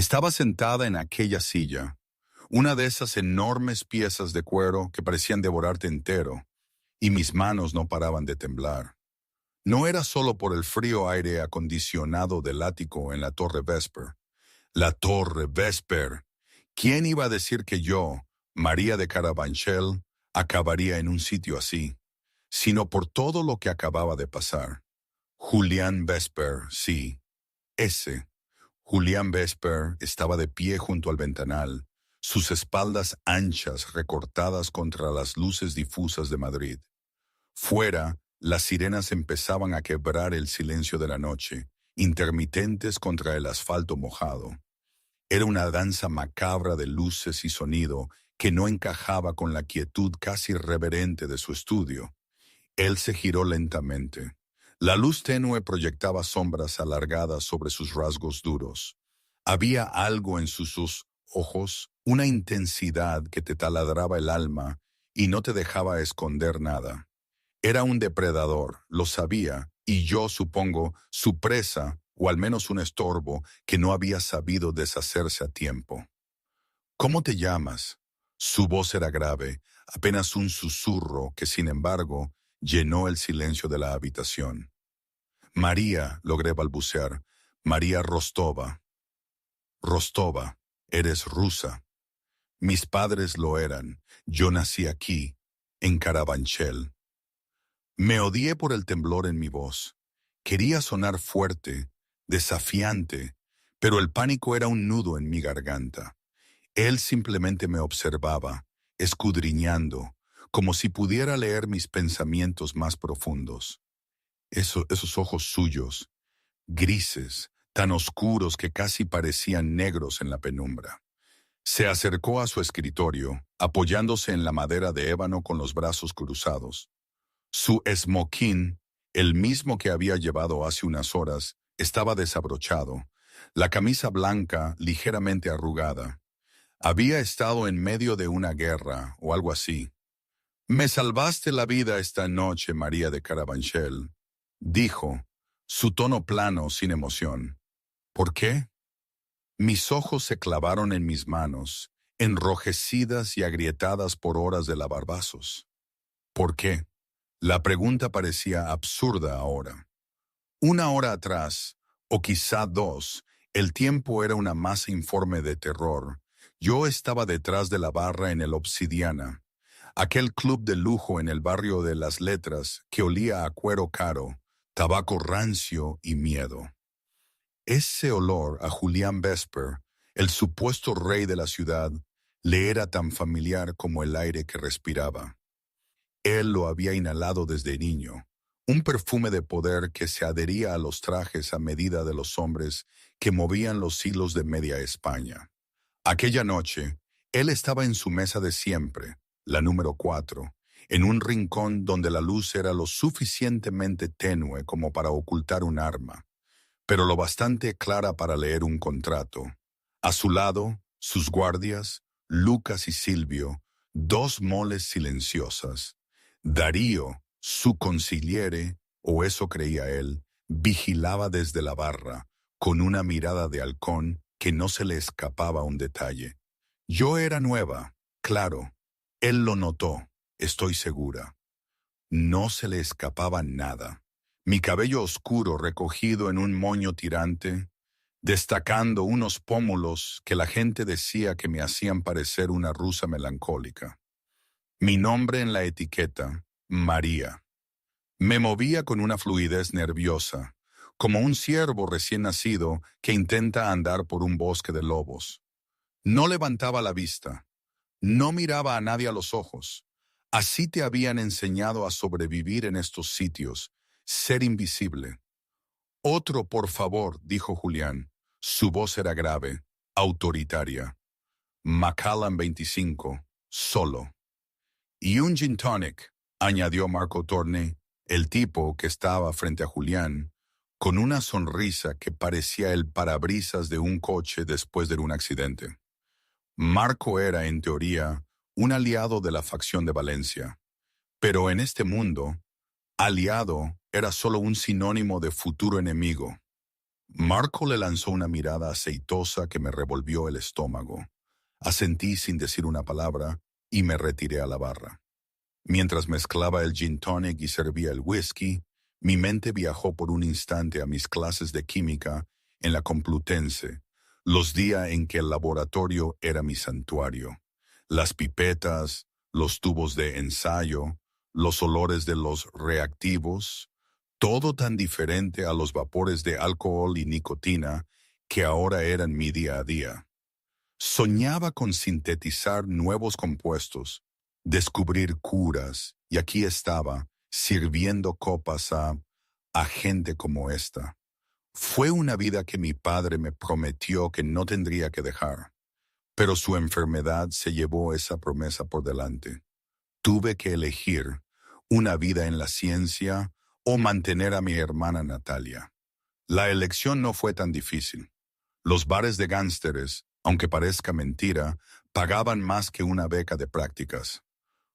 Estaba sentada en aquella silla, una de esas enormes piezas de cuero que parecían devorarte entero, y mis manos no paraban de temblar. No era solo por el frío aire acondicionado del ático en la Torre Vesper. La Torre Vesper. ¿Quién iba a decir que yo, María de Carabanchel, acabaría en un sitio así? Sino por todo lo que acababa de pasar. Julián Vesper, sí, ese. Julián Vesper estaba de pie junto al ventanal, sus espaldas anchas recortadas contra las luces difusas de Madrid. Fuera, las sirenas empezaban a quebrar el silencio de la noche, intermitentes contra el asfalto mojado. Era una danza macabra de luces y sonido que no encajaba con la quietud casi reverente de su estudio. Él se giró lentamente. La luz tenue proyectaba sombras alargadas sobre sus rasgos duros. Había algo en sus ojos, una intensidad que te taladraba el alma y no te dejaba esconder nada. Era un depredador, lo sabía, y yo supongo su presa, o al menos un estorbo, que no había sabido deshacerse a tiempo. ¿Cómo te llamas? Su voz era grave, apenas un susurro que, sin embargo, llenó el silencio de la habitación. María, logré balbucear, María Rostova. Rostova, eres rusa. Mis padres lo eran. Yo nací aquí, en Carabanchel. Me odié por el temblor en mi voz. Quería sonar fuerte, desafiante, pero el pánico era un nudo en mi garganta. Él simplemente me observaba, escudriñando, como si pudiera leer mis pensamientos más profundos. Esos ojos suyos, grises, tan oscuros que casi parecían negros en la penumbra. Se acercó a su escritorio, apoyándose en la madera de ébano con los brazos cruzados. Su esmoquín, el mismo que había llevado hace unas horas, estaba desabrochado, la camisa blanca ligeramente arrugada. Había estado en medio de una guerra o algo así. «Me salvaste la vida esta noche, María de Carabanchel», dijo, su tono plano sin emoción. ¿Por qué? Mis ojos se clavaron en mis manos, enrojecidas y agrietadas por horas de lavabazos. ¿Por qué? La pregunta parecía absurda ahora. Una hora atrás, o quizá dos, el tiempo era una masa informe de terror. Yo estaba detrás de la barra en el Obsidiana, aquel club de lujo en el barrio de Las Letras que olía a cuero caro, tabaco rancio y miedo. Ese olor a Julián Vesper, el supuesto rey de la ciudad, le era tan familiar como el aire que respiraba. Él lo había inhalado desde niño, un perfume de poder que se adhería a los trajes a medida de los hombres que movían los hilos de media España. Aquella noche, él estaba en su mesa de siempre, la número 4, en un rincón donde la luz era lo suficientemente tenue como para ocultar un arma, pero lo bastante clara para leer un contrato. A su lado, sus guardias, Lucas y Silvio, dos moles silenciosas. Darío, su consigliere, o eso creía él, vigilaba desde la barra, con una mirada de halcón que no se le escapaba un detalle. Yo era nueva, claro. Él lo notó, estoy segura. No se le escapaba nada. Mi cabello oscuro recogido en un moño tirante, destacando unos pómulos que la gente decía que me hacían parecer una rusa melancólica. Mi nombre en la etiqueta, María. Me movía con una fluidez nerviosa, como un ciervo recién nacido que intenta andar por un bosque de lobos. No levantaba la vista, no miraba a nadie a los ojos. Así te habían enseñado a sobrevivir en estos sitios, ser invisible. Otro, por favor, dijo Julián. Su voz era grave, autoritaria. Macallan 25, solo. Y un gin tonic, añadió Marco Torne, el tipo que estaba frente a Julián, con una sonrisa que parecía el parabrisas de un coche después de un accidente. Marco era, en teoría, un aliado de la facción de Valencia, pero en este mundo, aliado era solo un sinónimo de futuro enemigo. Marco le lanzó una mirada aceitosa que me revolvió el estómago. Asentí sin decir una palabra y me retiré a la barra. Mientras mezclaba el gin tonic y servía el whisky, mi mente viajó por un instante a mis clases de química en la Complutense, los días en que el laboratorio era mi santuario. Las pipetas, los tubos de ensayo, los olores de los reactivos, todo tan diferente a los vapores de alcohol y nicotina que ahora eran mi día a día. Soñaba con sintetizar nuevos compuestos, descubrir curas, y aquí estaba, sirviendo copas a gente como esta. Fue una vida que mi padre me prometió que no tendría que dejar, pero su enfermedad se llevó esa promesa por delante. Tuve que elegir una vida en la ciencia o mantener a mi hermana Natalia. La elección no fue tan difícil. Los bares de gánsteres, aunque parezca mentira, pagaban más que una beca de prácticas.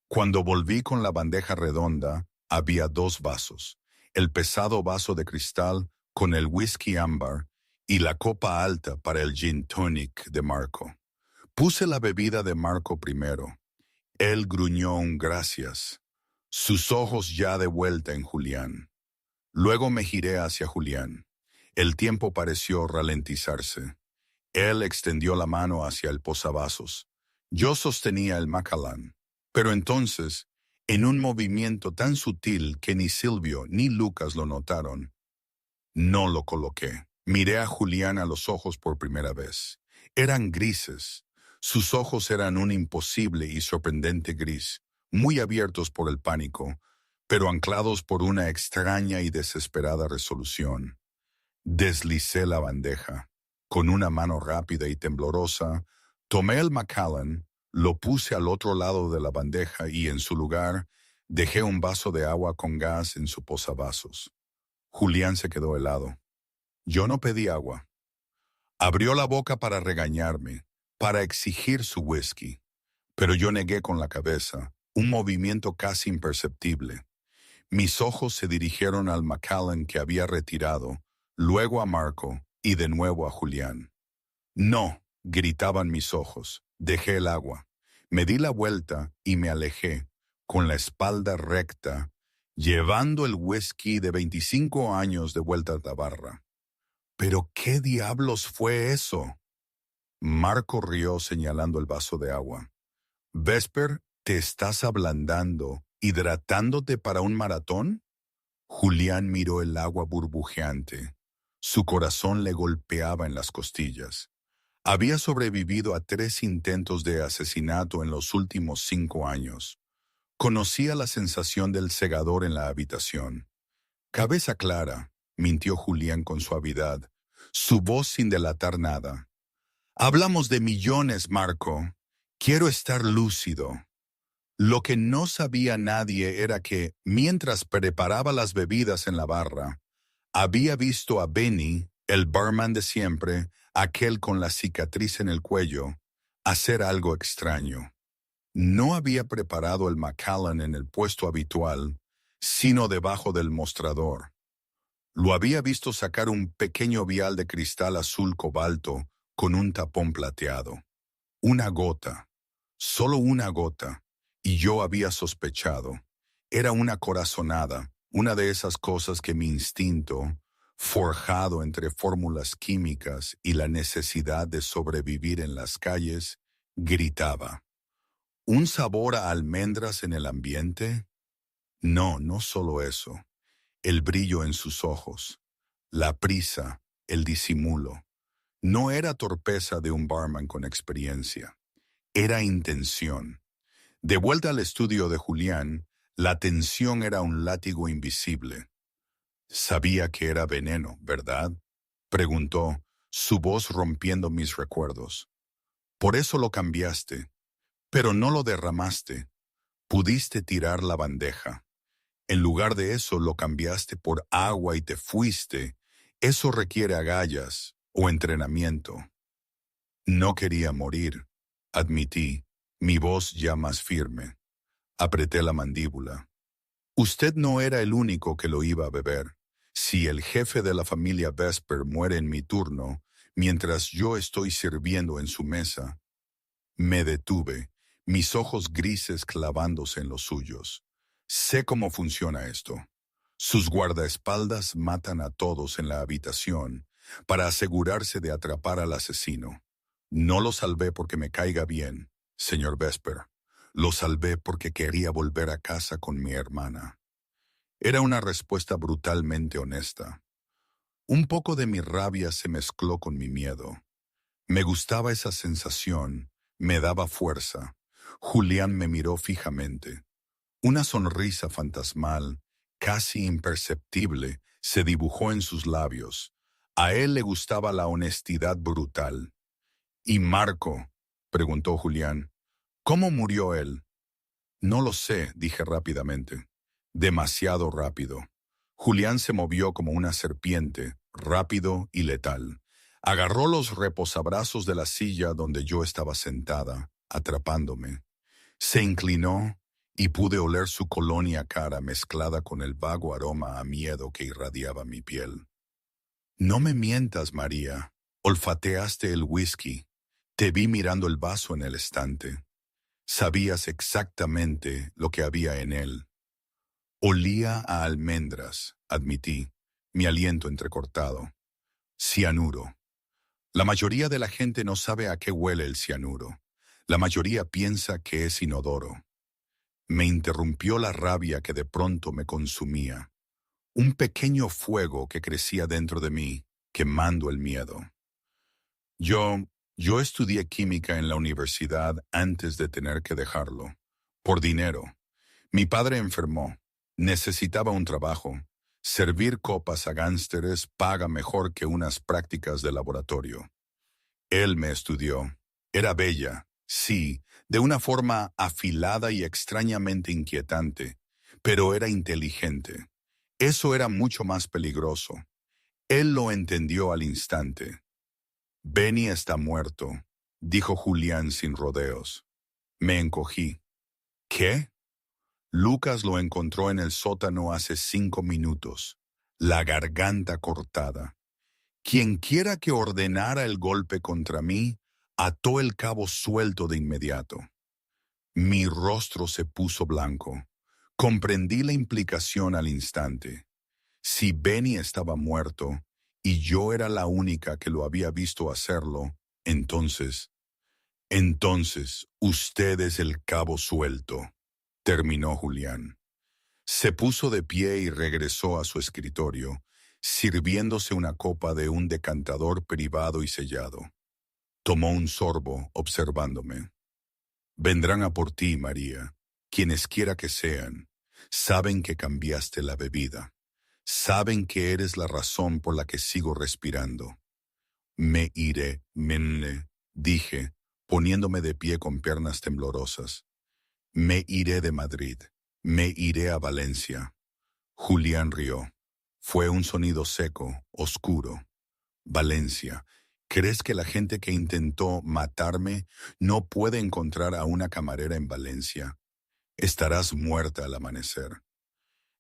Cuando volví con la bandeja redonda, había dos vasos, el pesado vaso de cristal con el whisky ámbar y la copa alta para el gin tonic de Marco. Puse la bebida de Marco primero. Él gruñó un gracias, sus ojos ya de vuelta en Julián. Luego me giré hacia Julián. El tiempo pareció ralentizarse. Él extendió la mano hacia el posavasos. Yo sostenía el Macallan. Pero entonces, en un movimiento tan sutil que ni Silvio ni Lucas lo notaron, no lo coloqué. Miré a Julián a los ojos por primera vez. Eran grises. Sus ojos eran un imposible y sorprendente gris, muy abiertos por el pánico, pero anclados por una extraña y desesperada resolución. Deslicé la bandeja. Con una mano rápida y temblorosa, tomé el Macallan, lo puse al otro lado de la bandeja y, en su lugar, dejé un vaso de agua con gas en su posavasos. Julián se quedó helado. Yo no pedí agua. Abrió la boca para regañarme, para exigir su whisky, pero yo negué con la cabeza, un movimiento casi imperceptible. Mis ojos se dirigieron al Macallan que había retirado, luego a Marco y de nuevo a Julián. No, gritaban mis ojos. Dejé el agua. Me di la vuelta y me alejé, con la espalda recta, llevando el whisky de 25 años de vuelta a la barra. ¿Pero qué diablos fue eso? Marco rió señalando el vaso de agua. Vesper, ¿te estás ablandando, hidratándote para un maratón? Julián miró el agua burbujeante. Su corazón le golpeaba en las costillas. Había sobrevivido a 3 intentos de asesinato en los últimos 5 años. Conocía la sensación del segador en la habitación. Cabeza clara, mintió Julián con suavidad, su voz sin delatar nada. Hablamos de millones, Marco. Quiero estar lúcido. Lo que no sabía nadie era que, mientras preparaba las bebidas en la barra, había visto a Benny, el barman de siempre, aquel con la cicatriz en el cuello, hacer algo extraño. No había preparado el Macallan en el puesto habitual, sino debajo del mostrador. Lo había visto sacar un pequeño vial de cristal azul cobalto con un tapón plateado. Una gota, solo una gota, y yo había sospechado. Era una corazonada, una de esas cosas que mi instinto, forjado entre fórmulas químicas y la necesidad de sobrevivir en las calles, gritaba. ¿Un sabor a almendras en el ambiente? No, no solo eso. El brillo en sus ojos, la prisa, el disimulo. No era torpeza de un barman con experiencia. Era intención. De vuelta al estudio de Julián, la tensión era un látigo invisible. Sabía que era veneno, ¿verdad? Preguntó, su voz rompiendo mis recuerdos. Por eso lo cambiaste, pero no lo derramaste. Pudiste tirar la bandeja. En lugar de eso lo cambiaste por agua y te fuiste. Eso requiere agallas o entrenamiento. No quería morir, admití, mi voz ya más firme. Apreté la mandíbula. Usted no era el único que lo iba a beber. Si el jefe de la familia Vesper muere en mi turno, mientras yo estoy sirviendo en su mesa, me detuve, mis ojos grises clavándose en los suyos. Sé cómo funciona esto. Sus guardaespaldas matan a todos en la habitación para asegurarse de atrapar al asesino. No lo salvé porque me caiga bien, señor Vesper. Lo salvé porque quería volver a casa con mi hermana. Era una respuesta brutalmente honesta. Un poco de mi rabia se mezcló con mi miedo. Me gustaba esa sensación, me daba fuerza. Julián me miró fijamente. Una sonrisa fantasmal, casi imperceptible, se dibujó en sus labios. A él le gustaba la honestidad brutal. ¿Y Marco?, preguntó Julián. ¿Cómo murió él? No lo sé, dije rápidamente. Demasiado rápido. Julián se movió como una serpiente, rápido y letal. Agarró los reposabrazos de la silla donde yo estaba sentada, atrapándome. Se inclinó y pude oler su colonia cara mezclada con el vago aroma a miedo que irradiaba mi piel. No me mientas, María. Olfateaste el whisky. Te vi mirando el vaso en el estante. Sabías exactamente lo que había en él. Olía a almendras, admití, mi aliento entrecortado. Cianuro. La mayoría de la gente no sabe a qué huele el cianuro. La mayoría piensa que es inodoro. Me interrumpió la rabia que de pronto me consumía. Un pequeño fuego que crecía dentro de mí, quemando el miedo. Yo estudié química en la universidad antes de tener que dejarlo. Por dinero. Mi padre enfermó. Necesitaba un trabajo. Servir copas a gánsteres paga mejor que unas prácticas de laboratorio. Él me estudió. Era bella, sí, de una forma afilada y extrañamente inquietante, pero era inteligente. Eso era mucho más peligroso. Él lo entendió al instante. Benny está muerto, dijo Julián sin rodeos. Me encogí. ¿Qué? Lucas lo encontró en el sótano hace 5 minutos, la garganta cortada. Quienquiera que ordenara el golpe contra mí, ató el cabo suelto de inmediato. Mi rostro se puso blanco. Comprendí la implicación al instante. Si Benny estaba muerto y yo era la única que lo había visto hacerlo, entonces usted es el cabo suelto, terminó Julián. Se puso de pie y regresó a su escritorio, sirviéndose una copa de un decantador privado y sellado. Tomó un sorbo, observándome. Vendrán a por ti, María, quienes quiera que sean. Saben que cambiaste la bebida. Saben que eres la razón por la que sigo respirando. Me iré, dije, poniéndome de pie con piernas temblorosas. Me iré de Madrid. Me iré a Valencia. Julián rió. Fue un sonido seco, oscuro. Valencia. ¿Crees que la gente que intentó matarme no puede encontrar a una camarera en Valencia? Estarás muerta al amanecer.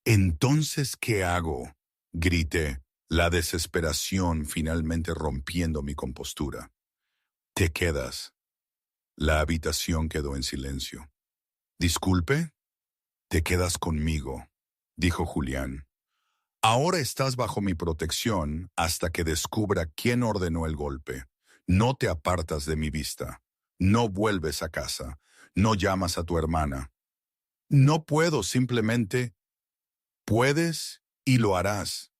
¿Entonces qué hago?, grité, la desesperación finalmente rompiendo mi compostura. Te quedas. La habitación quedó en silencio. ¿Disculpe? Te quedas conmigo, dijo Julián. Ahora estás bajo mi protección hasta que descubra quién ordenó el golpe. No te apartas de mi vista. No vuelves a casa. No llamas a tu hermana. No puedo, simplemente. Puedes y lo harás.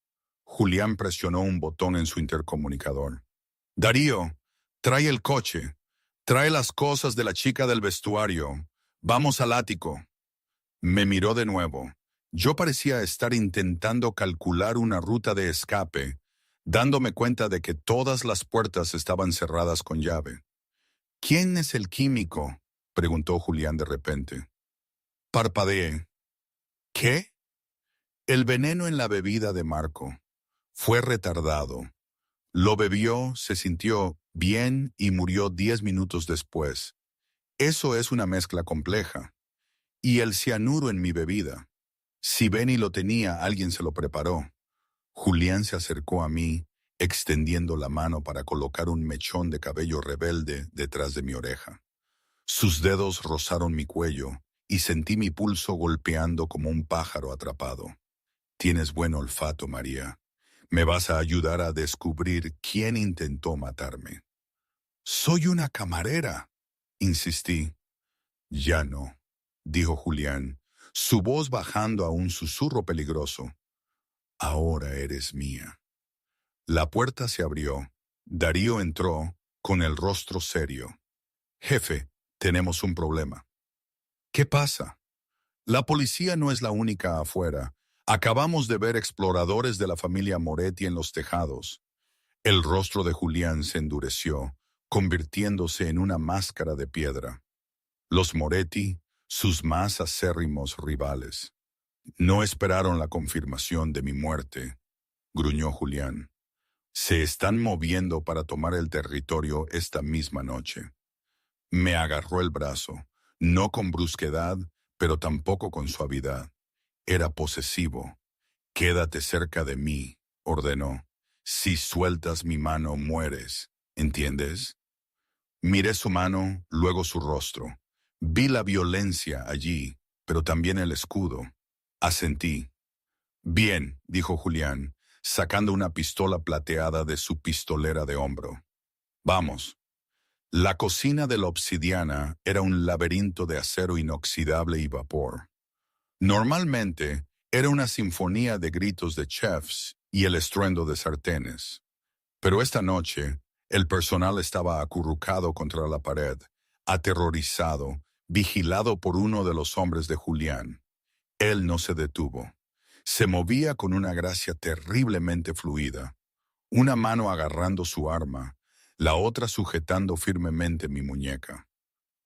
Julián presionó un botón en su intercomunicador. Darío, trae el coche. Trae las cosas de la chica del vestuario. Vamos al ático. Me miró de nuevo. Yo parecía estar intentando calcular una ruta de escape, dándome cuenta de que todas las puertas estaban cerradas con llave. ¿Quién es el químico?, preguntó Julián de repente. Parpadeé. ¿Qué? El veneno en la bebida de Marco. Fue retardado. Lo bebió, se sintió bien y murió 10 minutos después. Eso es una mezcla compleja. Y el cianuro en mi bebida. Si Benny lo tenía, alguien se lo preparó. Julián se acercó a mí, extendiendo la mano para colocar un mechón de cabello rebelde detrás de mi oreja. Sus dedos rozaron mi cuello y sentí mi pulso golpeando como un pájaro atrapado. Tienes buen olfato, María. Me vas a ayudar a descubrir quién intentó matarme. Soy una camarera, insistí. Ya no, dijo Julián, su voz bajando a un susurro peligroso. Ahora eres mía. La puerta se abrió. Darío entró, con el rostro serio. Jefe, tenemos un problema. ¿Qué pasa? La policía no es la única afuera. Acabamos de ver exploradores de la familia Moretti en los tejados. El rostro de Julián se endureció, convirtiéndose en una máscara de piedra. Los Moretti, sus más acérrimos rivales. No esperaron la confirmación de mi muerte, gruñó Julián. Se están moviendo para tomar el territorio esta misma noche. Me agarró el brazo, no con brusquedad, pero tampoco con suavidad. Era posesivo. Quédate cerca de mí, ordenó. Si sueltas mi mano, mueres. ¿Entiendes? Miré su mano, luego su rostro. Vi la violencia allí, pero también el escudo. Asentí. Bien, dijo Julián, sacando una pistola plateada de su pistolera de hombro. Vamos. La cocina de la obsidiana era un laberinto de acero inoxidable y vapor. Normalmente, era una sinfonía de gritos de chefs y el estruendo de sartenes. Pero esta noche, el personal estaba acurrucado contra la pared, aterrorizado, vigilado por uno de los hombres de Julián. Él no se detuvo. Se movía con una gracia terriblemente fluida, una mano agarrando su arma, la otra sujetando firmemente mi muñeca.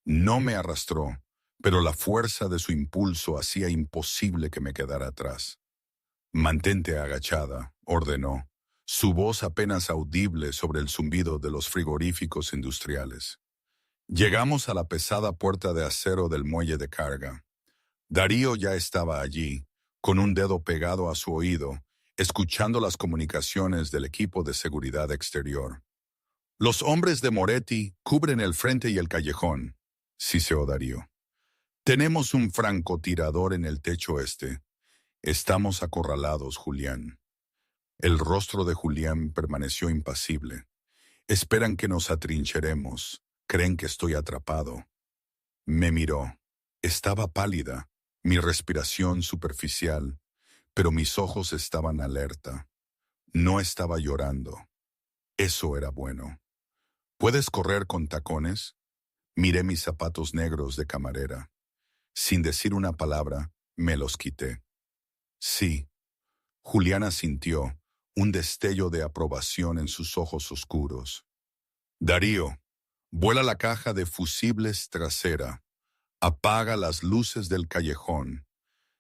No me arrastró, pero la fuerza de su impulso hacía imposible que me quedara atrás. Mantente agachada, ordenó, su voz apenas audible sobre el zumbido de los frigoríficos industriales. Llegamos a la pesada puerta de acero del muelle de carga. Darío ya estaba allí, con un dedo pegado a su oído, escuchando las comunicaciones del equipo de seguridad exterior. Los hombres de Moretti cubren el frente y el callejón, siseó Darío. Tenemos un francotirador en el techo este. Estamos acorralados, Julián. El rostro de Julián permaneció impasible. Esperan que nos atrincheremos. Creen que estoy atrapado. Me miró. Estaba pálida, mi respiración superficial, pero mis ojos estaban alerta. No estaba llorando. Eso era bueno. ¿Puedes correr con tacones? Miré mis zapatos negros de camarera. Sin decir una palabra, me los quité. Sí. Juliana sintió un destello de aprobación en sus ojos oscuros. Darío, vuela la caja de fusibles trasera. Apaga las luces del callejón.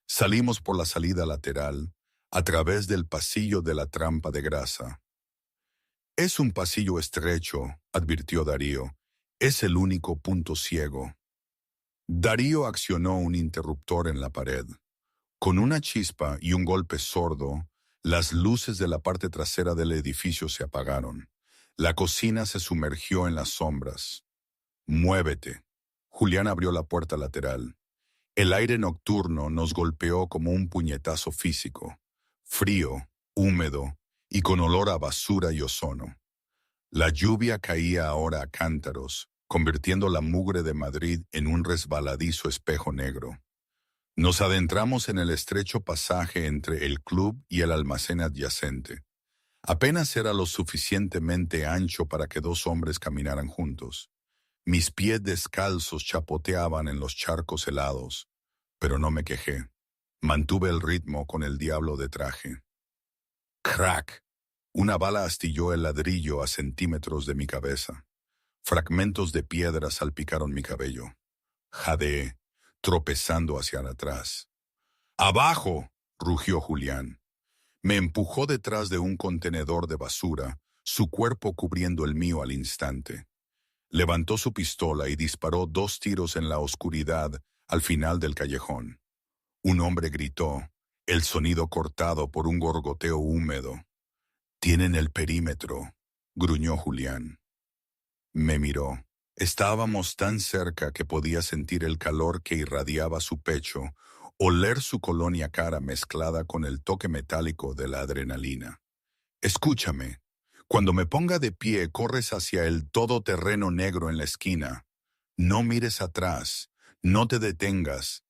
Salimos por la salida lateral, a través del pasillo de la trampa de grasa. Es un pasillo estrecho, advirtió Darío. Es el único punto ciego. Darío accionó un interruptor en la pared. Con una chispa y un golpe sordo, las luces de la parte trasera del edificio se apagaron. La cocina se sumergió en las sombras. Muévete. Julián abrió la puerta lateral. El aire nocturno nos golpeó como un puñetazo físico, frío, húmedo y con olor a basura y ozono. La lluvia caía ahora a cántaros, convirtiendo la mugre de Madrid en un resbaladizo espejo negro. Nos adentramos en el estrecho pasaje entre el club y el almacén adyacente. Apenas era lo suficientemente ancho para que dos hombres caminaran juntos. Mis pies descalzos chapoteaban en los charcos helados, pero no me quejé. Mantuve el ritmo con el diablo de traje. ¡Crack! Una bala astilló el ladrillo a centímetros de mi cabeza. Fragmentos de piedra salpicaron mi cabello. Jadeé, tropezando hacia atrás. ¡Abajo! Rugió Julián. Me empujó detrás de un contenedor de basura, su cuerpo cubriendo el mío al instante. Levantó su pistola y disparó 2 tiros en la oscuridad al final del callejón. Un hombre gritó, el sonido cortado por un gorgoteo húmedo. «Tienen el perímetro», gruñó Julián. Me miró. Estábamos tan cerca que podía sentir el calor que irradiaba su pecho, oler su colonia cara mezclada con el toque metálico de la adrenalina. «Escúchame. Cuando me ponga de pie, corres hacia el todoterreno negro en la esquina. No mires atrás. No te detengas.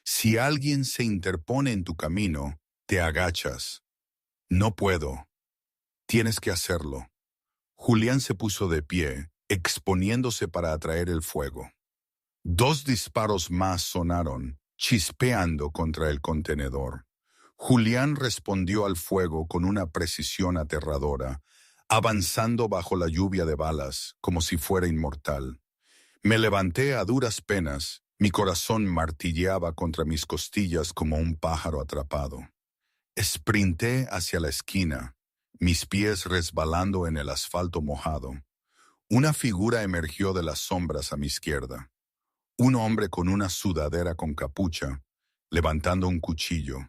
Si alguien se interpone en tu camino, te agachas». «No puedo». «Tienes que hacerlo». Julián se puso de pie, exponiéndose para atraer el fuego. 2 disparos más sonaron, chispeando contra el contenedor. Julián respondió al fuego con una precisión aterradora, avanzando bajo la lluvia de balas, como si fuera inmortal. Me levanté a duras penas, mi corazón martilleaba contra mis costillas como un pájaro atrapado. Sprinté hacia la esquina, mis pies resbalando en el asfalto mojado. Una figura emergió de las sombras a mi izquierda. Un hombre con una sudadera con capucha, levantando un cuchillo.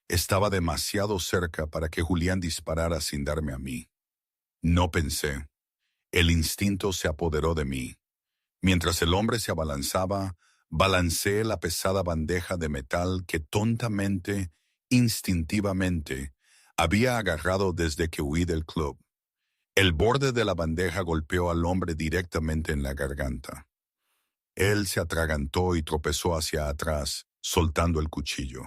Estaba demasiado cerca para que Julián disparara sin darme a mí. No pensé. El instinto se apoderó de mí. Mientras el hombre se abalanzaba, balanceé la pesada bandeja de metal que tontamente, instintivamente, había agarrado desde que huí del club. El borde de la bandeja golpeó al hombre directamente en la garganta. Él se atragantó y tropezó hacia atrás, soltando el cuchillo.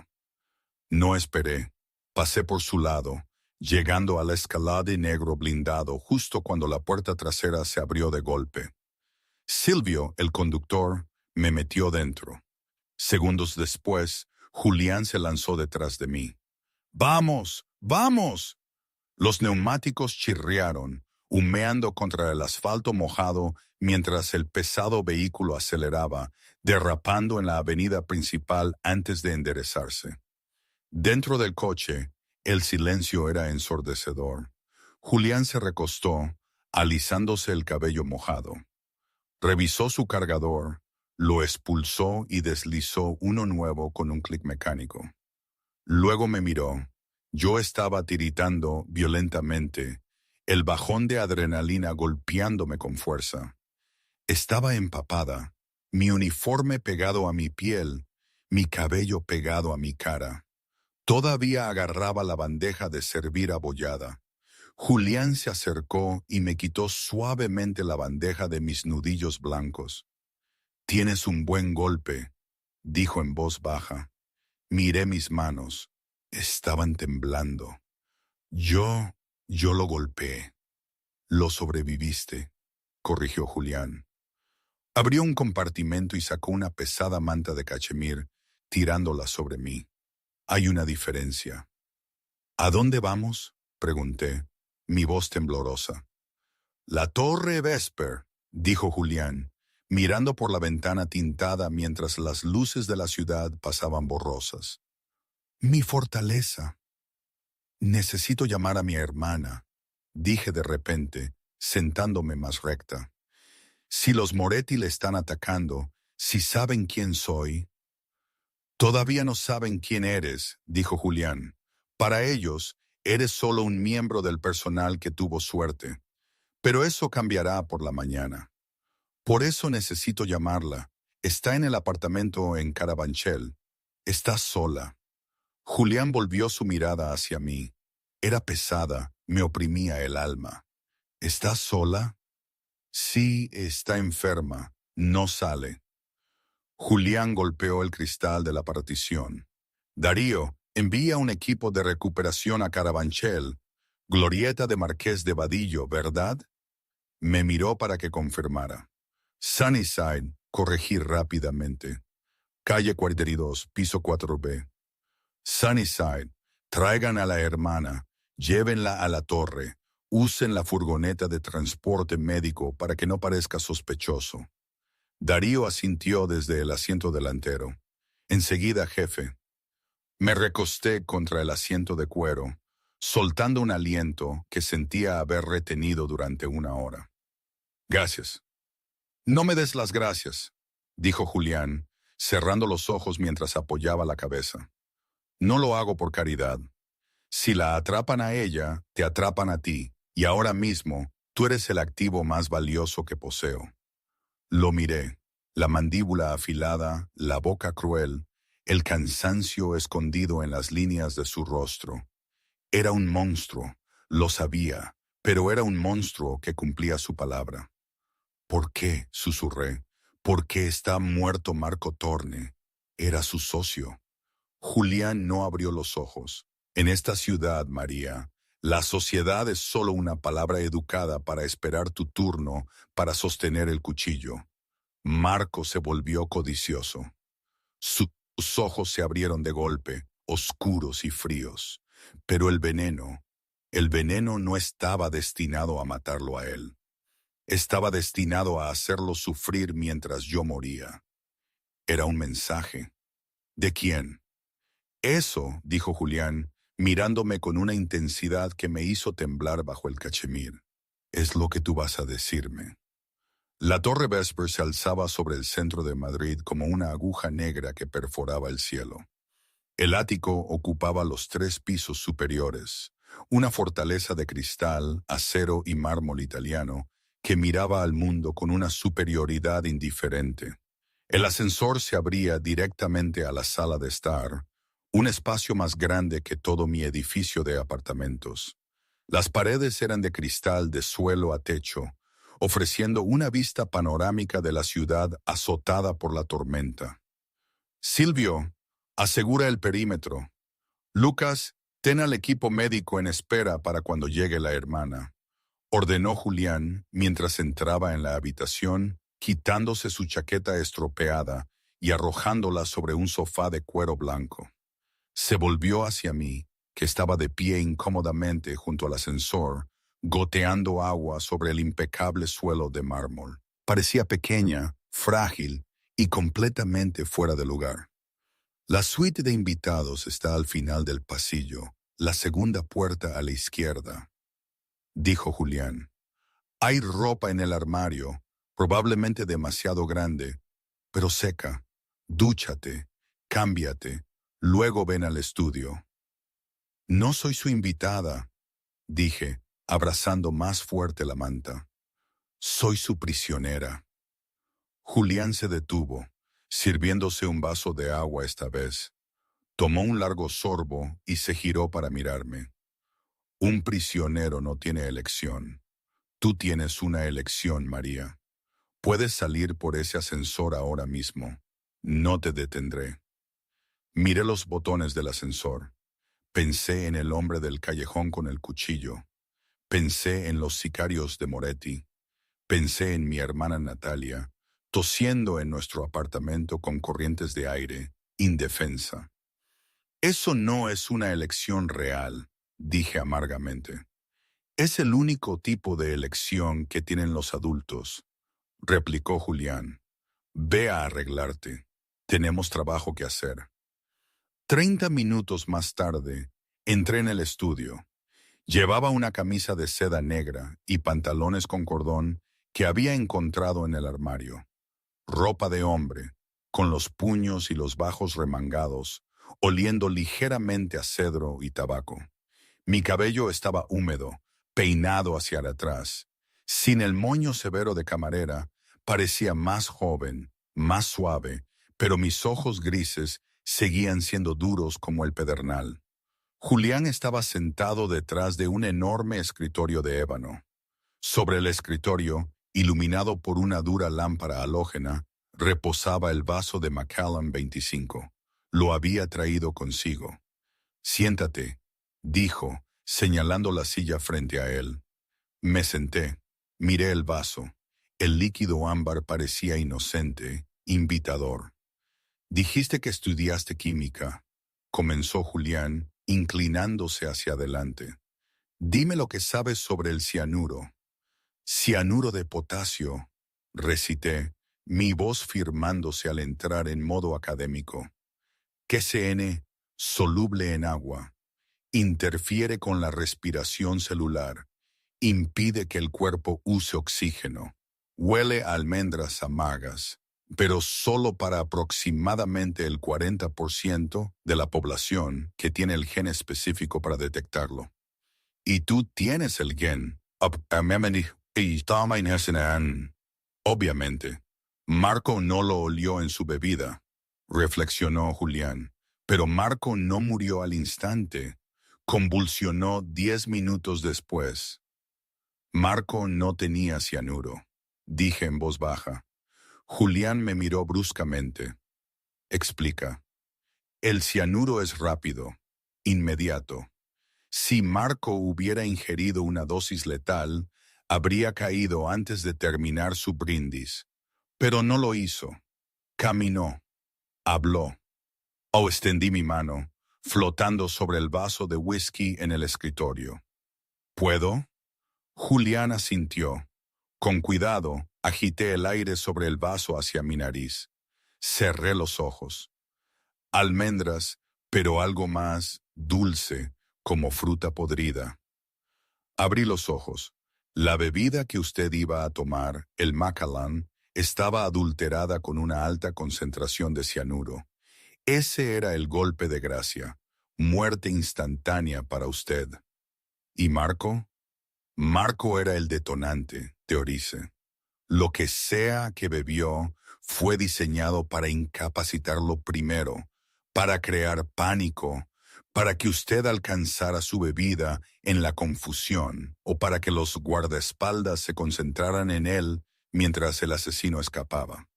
No esperé. Pasé por su lado, llegando a la escalada negro blindado justo cuando la puerta trasera se abrió de golpe. Silvio, el conductor, me metió dentro. Segundos después, Julián se lanzó detrás de mí. «¡Vamos! ¡Vamos!». Los neumáticos chirriaron, humeando contra el asfalto mojado mientras el pesado vehículo aceleraba, derrapando en la avenida principal antes de enderezarse. Dentro del coche, el silencio era ensordecedor. Julián se recostó, alisándose el cabello mojado. Revisó su cargador, lo expulsó y deslizó uno nuevo con un clic mecánico. Luego me miró. Yo estaba tiritando violentamente, el bajón de adrenalina golpeándome con fuerza. Estaba empapada, mi uniforme pegado a mi piel, mi cabello pegado a mi cara. Todavía agarraba la bandeja de servir abollada. Julián se acercó y me quitó suavemente la bandeja de mis nudillos blancos. «Tienes un buen golpe», dijo en voz baja. Miré mis manos. Estaban temblando. Yo lo golpeé. «Lo sobreviviste», corrigió Julián. Abrió un compartimento y sacó una pesada manta de cachemir, tirándola sobre mí. «Hay una diferencia». «¿A dónde vamos?», pregunté, mi voz temblorosa. «La Torre Vesper», dijo Julián, mirando por la ventana tintada mientras las luces de la ciudad pasaban borrosas. «Mi fortaleza». «Necesito llamar a mi hermana», dije de repente, sentándome más recta. «Si los Moretti le están atacando, si saben quién soy». «Todavía no saben quién eres», dijo Julián. «Para ellos, eres solo un miembro del personal que tuvo suerte. Pero eso cambiará por la mañana. Por eso necesito llamarla. Está en el apartamento en Carabanchel. Está sola». Julián volvió su mirada hacia mí. Era pesada, me oprimía el alma. «¿Está sola?». «Sí, está enferma. No sale». Julián golpeó el cristal de la partición. «Darío, envía un equipo de recuperación a Carabanchel. Glorieta de Marqués de Vadillo, ¿verdad?». Me miró para que confirmara. «Sunnyside», corregí rápidamente. «Calle 42, piso 4B». «Sunnyside, traigan a la hermana, llévenla a la torre, usen la furgoneta de transporte médico para que no parezca sospechoso». Darío asintió desde el asiento delantero. «Enseguida, jefe». Me recosté contra el asiento de cuero, soltando un aliento que sentía haber retenido durante 1 hora. «Gracias». «No me des las gracias», dijo Julián, cerrando los ojos mientras apoyaba la cabeza. No lo hago por caridad. Si la atrapan a ella, te atrapan a ti, y ahora mismo tú eres el activo más valioso que poseo. Lo miré, la mandíbula afilada, la boca cruel, el cansancio escondido en las líneas de su rostro. Era un monstruo, lo sabía, pero era un monstruo que cumplía su palabra. ¿Por qué? Susurré. ¿Por qué está muerto Marco Torne? Era su socio. Julián no abrió los ojos. En esta ciudad, María, la sociedad es solo una palabra educada para esperar tu turno para sostener el cuchillo. Marco se volvió codicioso. Sus ojos se abrieron de golpe, oscuros y fríos. Pero el veneno no estaba destinado a matarlo a él. Estaba destinado a hacerlo sufrir mientras yo moría. Era un mensaje. ¿De quién? Eso, dijo Julián, mirándome con una intensidad que me hizo temblar bajo el cachemir. Es lo que tú vas a decirme. La Torre Vesper se alzaba sobre el centro de Madrid como una aguja negra que perforaba el cielo. El ático ocupaba los 3 pisos superiores, una fortaleza de cristal, acero y mármol italiano que miraba al mundo con una superioridad indiferente. El ascensor se abría directamente a la sala de estar, un espacio más grande que todo mi edificio de apartamentos. Las paredes eran de cristal de suelo a techo, ofreciendo una vista panorámica de la ciudad azotada por la tormenta. Silvio, asegura el perímetro. Lucas, ten al equipo médico en espera para cuando llegue la hermana, ordenó Julián mientras entraba en la habitación, quitándose su chaqueta estropeada y arrojándola sobre un sofá de cuero blanco. Se volvió hacia mí, que estaba de pie incómodamente junto al ascensor, goteando agua sobre el impecable suelo de mármol. Parecía pequeña, frágil y completamente fuera de lugar. La suite de invitados está al final del pasillo, la segunda puerta a la izquierda, dijo Julián. Hay ropa en el armario, probablemente demasiado grande, pero seca. Dúchate, cámbiate, luego ven al estudio. No soy su invitada, dije, abrazando más fuerte la manta. Soy su prisionera. Julián se detuvo, sirviéndose un vaso de agua esta vez. Tomó un largo sorbo y se giró para mirarme. Un prisionero no tiene elección. Tú tienes una elección, María. Puedes salir por ese ascensor ahora mismo. No te detendré. Miré los botones del ascensor. Pensé en el hombre del callejón con el cuchillo. Pensé en los sicarios de Moretti. Pensé en mi hermana Natalia, tosiendo en nuestro apartamento con corrientes de aire, indefensa. Eso no es una elección real, dije amargamente. Es el único tipo de elección que tienen los adultos, replicó Julián. Ve a arreglarte. Tenemos trabajo que hacer. 30 minutos más tarde, entré en el estudio. Llevaba una camisa de seda negra y pantalones con cordón que había encontrado en el armario. Ropa de hombre, con los puños y los bajos remangados, oliendo ligeramente a cedro y tabaco. Mi cabello estaba húmedo, peinado hacia atrás. Sin el moño severo de camarera, parecía más joven, más suave, pero mis ojos grises seguían siendo duros como el pedernal. Julián estaba sentado detrás de un enorme escritorio de ébano. Sobre el escritorio, iluminado por una dura lámpara halógena, reposaba el vaso de Macallan 25. Lo había traído consigo. Siéntate, dijo, señalando la silla frente a él. Me senté, miré el vaso. El líquido ámbar parecía inocente, invitador. Dijiste que estudiaste química, comenzó Julián, inclinándose hacia adelante. Dime lo que sabes sobre el cianuro. Cianuro de potasio, recité, mi voz firmándose al entrar en modo académico. QCN, soluble en agua, interfiere con la respiración celular, impide que el cuerpo use oxígeno, huele a almendras amargas, pero solo para aproximadamente el 40% de la población que tiene el gen específico para detectarlo. Y tú tienes el gen. Obviamente, Marco no lo olió en su bebida, reflexionó Julián, pero Marco no murió al instante. Convulsionó 10 minutos después. Marco no tenía cianuro, dije en voz baja. Julián me miró bruscamente. Explica. El cianuro es rápido, inmediato. Si Marco hubiera ingerido una dosis letal, habría caído antes de terminar su brindis. Pero no lo hizo. Caminó. Habló. Extendí mi mano, flotando sobre el vaso de whisky en el escritorio. ¿Puedo? Julián asintió. Con cuidado, agité el aire sobre el vaso hacia mi nariz. Cerré los ojos. Almendras, pero algo más dulce, como fruta podrida. Abrí los ojos. La bebida que usted iba a tomar, el Macallan, estaba adulterada con una alta concentración de cianuro. Ese era el golpe de gracia. Muerte instantánea para usted. ¿Y Marco? Marco era el detonante, teorice. Lo que sea que bebió fue diseñado para incapacitarlo primero, para crear pánico, para que usted alcanzara su bebida en la confusión o para que los guardaespaldas se concentraran en él mientras el asesino escapaba.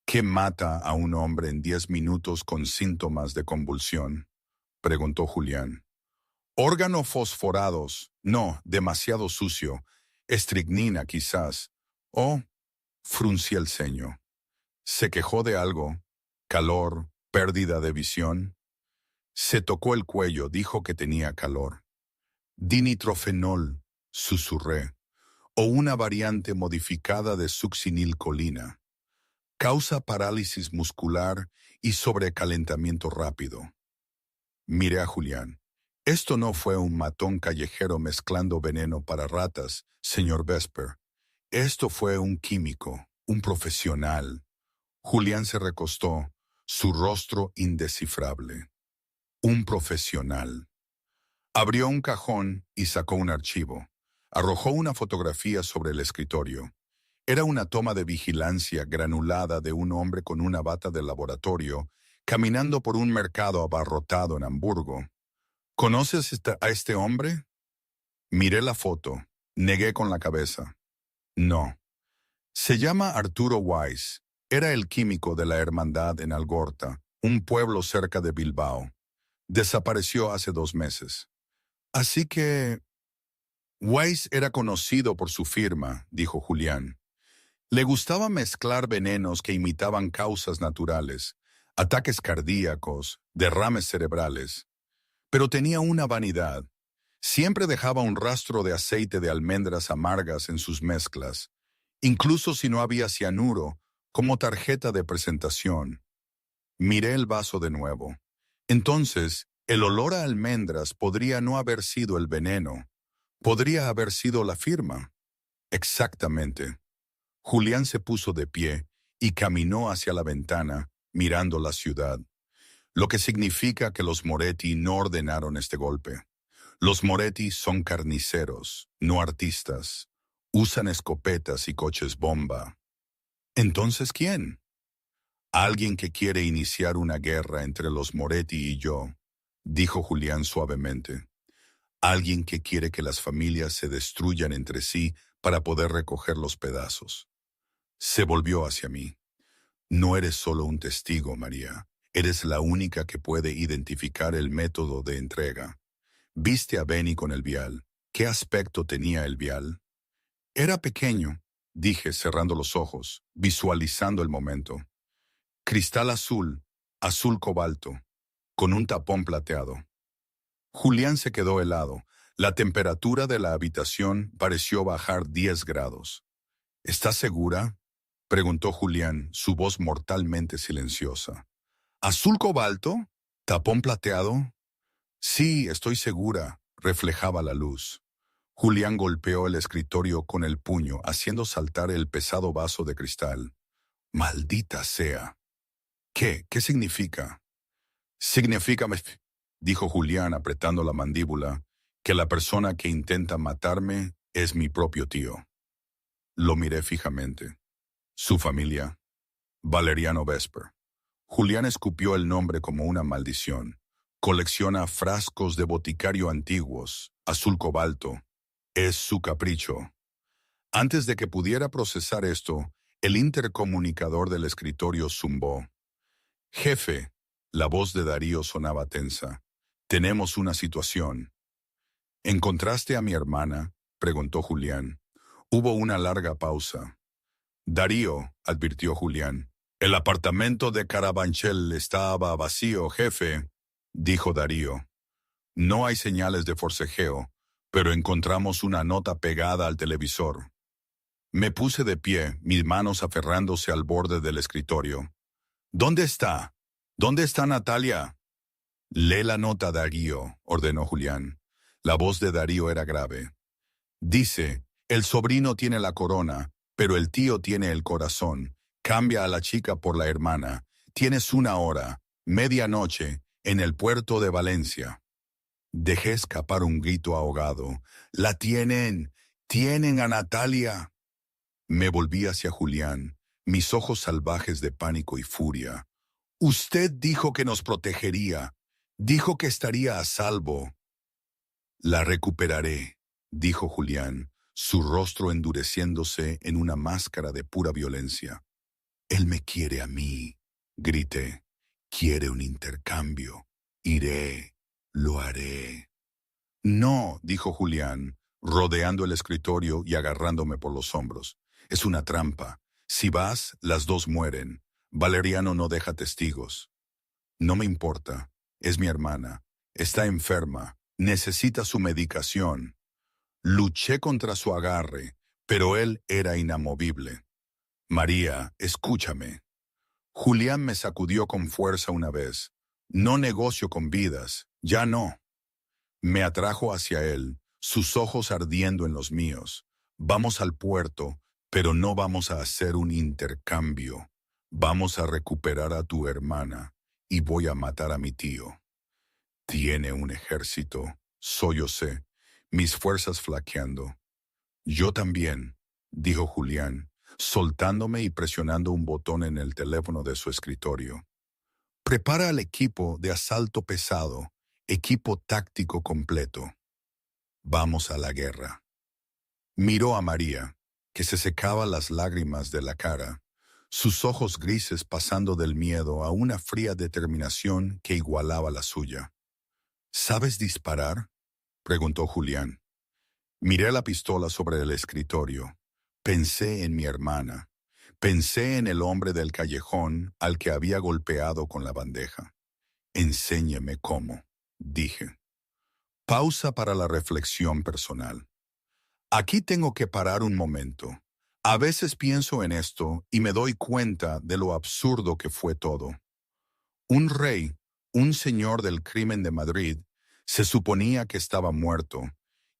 ¿Qué mata a un hombre en 10 minutos con síntomas de convulsión?, preguntó Julián. Órganos fosforados, no, demasiado sucio. Estricnina, quizás. Fruncí el ceño. ¿Se quejó de algo? ¿Calor? ¿Pérdida de visión? Se tocó el cuello, dijo que tenía calor. Dinitrofenol, susurré, o una variante modificada de succinilcolina. Causa parálisis muscular y sobrecalentamiento rápido. Miré a Julián. Esto no fue un matón callejero mezclando veneno para ratas, señor Vesper. Esto fue un químico, un profesional. Julián se recostó, su rostro indescifrable. Un profesional. Abrió un cajón y sacó un archivo. Arrojó una fotografía sobre el escritorio. Era una toma de vigilancia granulada de un hombre con una bata de laboratorio, caminando por un mercado abarrotado en Hamburgo. ¿Conoces a este hombre? Miré la foto. Negué con la cabeza. No. Se llama Arturo Weiss. Era el químico de la Hermandad en Algorta, un pueblo cerca de Bilbao. Desapareció hace 2 meses. Así que... Weiss era conocido por su firma, dijo Julián. Le gustaba mezclar venenos que imitaban causas naturales, ataques cardíacos, derrames cerebrales. Pero tenía una vanidad. Siempre dejaba un rastro de aceite de almendras amargas en sus mezclas, incluso si no había cianuro, como tarjeta de presentación. Miré el vaso de nuevo. Entonces, el olor a almendras podría no haber sido el veneno. Podría haber sido la firma. Exactamente. Julián se puso de pie y caminó hacia la ventana, mirando la ciudad. Lo que significa que los Moretti no ordenaron este golpe. Los Moretti son carniceros, no artistas. Usan escopetas y coches bomba. ¿Entonces quién? Alguien que quiere iniciar una guerra entre los Moretti y yo, dijo Julián suavemente. Alguien que quiere que las familias se destruyan entre sí para poder recoger los pedazos. Se volvió hacia mí. No eres solo un testigo, María. Eres la única que puede identificar el método de entrega. Viste a Benny con el vial. ¿Qué aspecto tenía el vial? Era pequeño, dije cerrando los ojos, visualizando el momento. Cristal azul, azul cobalto, con un tapón plateado. Julián se quedó helado. La temperatura de la habitación pareció bajar 10 grados. ¿Estás segura?, preguntó Julián, su voz mortalmente silenciosa. ¿Azul cobalto? ¿Tapón plateado? Sí, estoy segura, reflejaba la luz. Julián golpeó el escritorio con el puño, haciendo saltar el pesado vaso de cristal. Maldita sea. ¿Qué? ¿Qué significa? Significa, dijo Julián apretando la mandíbula, que la persona que intenta matarme es mi propio tío. Lo miré fijamente. Su familia. Valeriano Vesper. Julián escupió el nombre como una maldición. Colecciona frascos de boticario antiguos, azul cobalto. Es su capricho. Antes de que pudiera procesar esto, el intercomunicador del escritorio zumbó. Jefe, la voz de Darío sonaba tensa. Tenemos una situación. ¿Encontraste a mi hermana?, preguntó Julián. Hubo una larga pausa. Darío, advirtió Julián. El apartamento de Carabanchel estaba vacío, jefe, dijo Darío. No hay señales de forcejeo, pero encontramos una nota pegada al televisor. Me puse de pie, mis manos aferrándose al borde del escritorio. ¿Dónde está? ¿Dónde está Natalia? Lee la nota, Darío, ordenó Julián. La voz de Darío era grave. Dice, el sobrino tiene la corona, pero el tío tiene el corazón. Cambia a la chica por la hermana. Tienes 1 hora, medianoche, en el puerto de Valencia. Dejé escapar un grito ahogado. ¡La tienen! ¡Tienen a Natalia! Me volví hacia Julián, mis ojos salvajes de pánico y furia. Usted dijo que nos protegería. Dijo que estaría a salvo. La recuperaré, dijo Julián, su rostro endureciéndose en una máscara de pura violencia. Él me quiere a mí, grité. Quiere un intercambio. Iré, lo haré. No, dijo Julián, rodeando el escritorio y agarrándome por los hombros. Es una trampa. Si vas, las dos mueren. Valeriano no deja testigos. No me importa. Es mi hermana. Está enferma. Necesita su medicación. Luché contra su agarre, pero él era inamovible. María, escúchame. Julián me sacudió con fuerza una vez. No negocio con vidas. Ya no. Me atrajo hacia él, sus ojos ardiendo en los míos. Vamos al puerto, pero no vamos a hacer un intercambio. Vamos a recuperar a tu hermana y voy a matar a mi tío. Tiene un ejército, sollocé, mis fuerzas flaqueando. Yo también, dijo Julián, soltándome y presionando un botón en el teléfono de su escritorio. Prepara al equipo de asalto pesado, equipo táctico completo. Vamos a la guerra. Miró a María, que se secaba las lágrimas de la cara, sus ojos grises pasando del miedo a una fría determinación que igualaba la suya. ¿Sabes disparar?, preguntó Julián. Miré la pistola sobre el escritorio. Pensé en mi hermana. Pensé en el hombre del callejón al que había golpeado con la bandeja. Enséñeme cómo, dije. Pausa para la reflexión personal. Aquí tengo que parar un momento. A veces pienso en esto y me doy cuenta de lo absurdo que fue todo. Un rey, un señor del crimen de Madrid, se suponía que estaba muerto,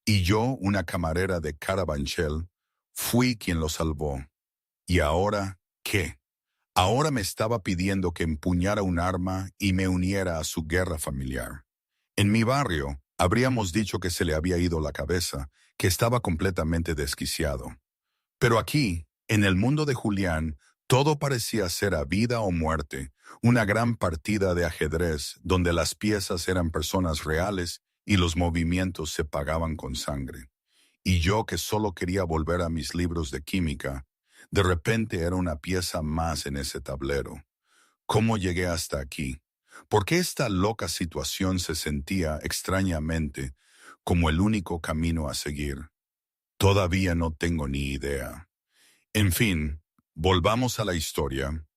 y yo, una camarera de Carabanchel, fui quien lo salvó. ¿Y ahora qué? Ahora me estaba pidiendo que empuñara un arma y me uniera a su guerra familiar. En mi barrio, habríamos dicho que se le había ido la cabeza, que estaba completamente desquiciado. Pero aquí, en el mundo de Julián, todo parecía ser a vida o muerte, una gran partida de ajedrez donde las piezas eran personas reales y los movimientos se pagaban con sangre. Y yo, que solo quería volver a mis libros de química, de repente era una pieza más en ese tablero. ¿Cómo llegué hasta aquí? ¿Por qué esta loca situación se sentía extrañamente como el único camino a seguir? Todavía no tengo ni idea. En fin, volvamos a la historia.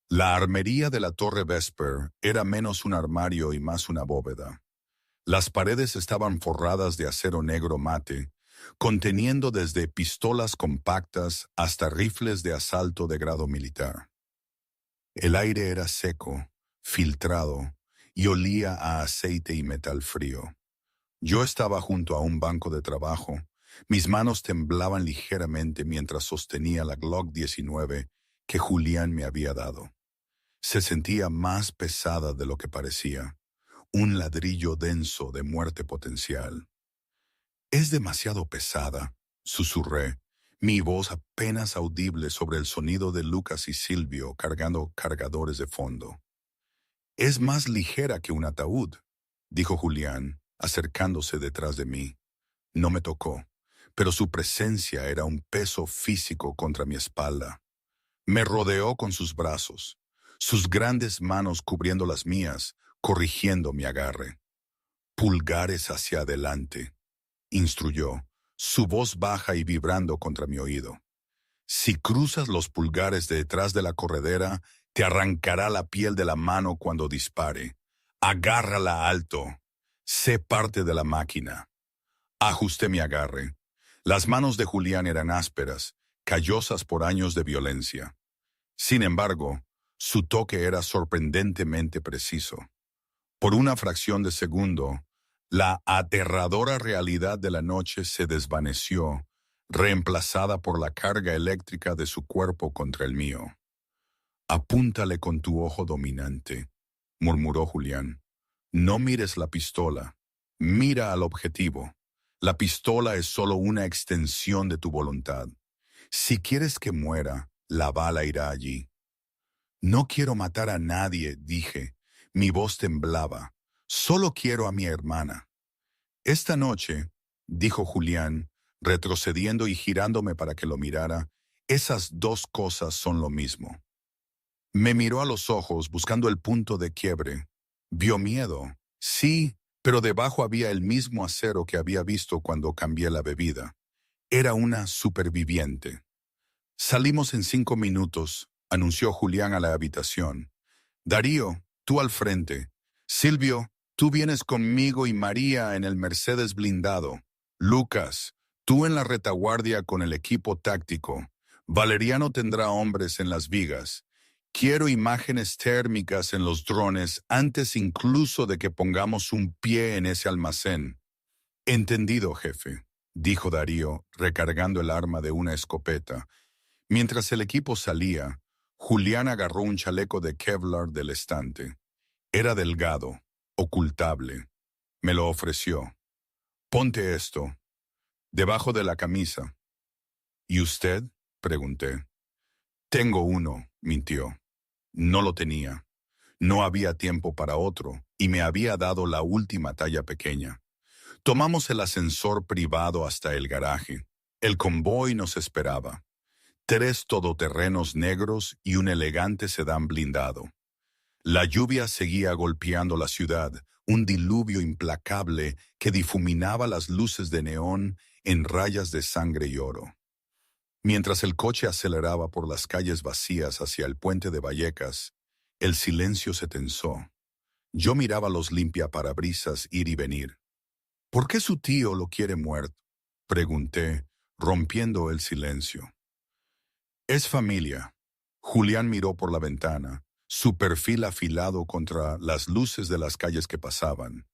La armería de la Torre Vesper era menos un armario y más una bóveda. Las paredes estaban forradas de acero negro mate, conteniendo desde pistolas compactas hasta rifles de asalto de grado militar. El aire era seco, filtrado, y olía a aceite y metal frío. Yo estaba junto a un banco de trabajo. Mis manos temblaban ligeramente mientras sostenía la Glock 19 que Julián me había dado. Se sentía más pesada de lo que parecía, un ladrillo denso de muerte potencial. «Es demasiado pesada», susurré, mi voz apenas audible sobre el sonido de Lucas y Silvio cargando cargadores de fondo. «Es más ligera que un ataúd», dijo Julián, acercándose detrás de mí. No me tocó, pero su presencia era un peso físico contra mi espalda. Me rodeó con sus brazos, sus grandes manos cubriendo las mías, corrigiendo mi agarre. «Pulgares hacia adelante», instruyó, su voz baja y vibrando contra mi oído. «Si cruzas los pulgares de detrás de la corredera, te arrancará la piel de la mano cuando dispare. Agárrala alto. Sé parte de la máquina». Ajusté mi agarre. Las manos de Julián eran ásperas, callosas por años de violencia. Sin embargo, su toque era sorprendentemente preciso. Por una fracción de segundo, la aterradora realidad de la noche se desvaneció, reemplazada por la carga eléctrica de su cuerpo contra el mío. «Apúntale con tu ojo dominante», murmuró Julián. «No mires la pistola, mira al objetivo. La pistola es solo una extensión de tu voluntad. Si quieres que muera, la bala irá allí». «No quiero matar a nadie», dije. Mi voz temblaba. «Solo quiero a mi hermana». «Esta noche», dijo Julián, retrocediendo y girándome para que lo mirara, «esas dos cosas son lo mismo». Me miró a los ojos buscando el punto de quiebre. Vio miedo. Sí, pero debajo había el mismo acero que había visto cuando cambié la bebida. Era una superviviente. «Salimos en 5 minutos», anunció Julián a la habitación. «Darío, tú al frente. Silvio, tú vienes conmigo y María en el Mercedes blindado. Lucas, tú en la retaguardia con el equipo táctico. Valeriano tendrá hombres en las vigas. Quiero imágenes térmicas en los drones antes incluso de que pongamos un pie en ese almacén». «Entendido, jefe», dijo Darío, recargando el arma de una escopeta. Mientras el equipo salía, Julián agarró un chaleco de Kevlar del estante. Era delgado, ocultable. Me lo ofreció. «Ponte esto, debajo de la camisa». «¿Y usted?», pregunté. «Tengo uno», mintió. No lo tenía. No había tiempo para otro, y me había dado la última talla pequeña. Tomamos el ascensor privado hasta el garaje. El convoy nos esperaba. 3 todoterrenos negros y un elegante sedán blindado. La lluvia seguía golpeando la ciudad, un diluvio implacable que difuminaba las luces de neón en rayas de sangre y oro. Mientras el coche aceleraba por las calles vacías hacia el puente de Vallecas, el silencio se tensó. Yo miraba los limpiaparabrisas ir y venir. «¿Por qué su tío lo quiere muerto?», pregunté, rompiendo el silencio. «Es familia». Julián miró por la ventana, su perfil afilado contra las luces de las calles que pasaban.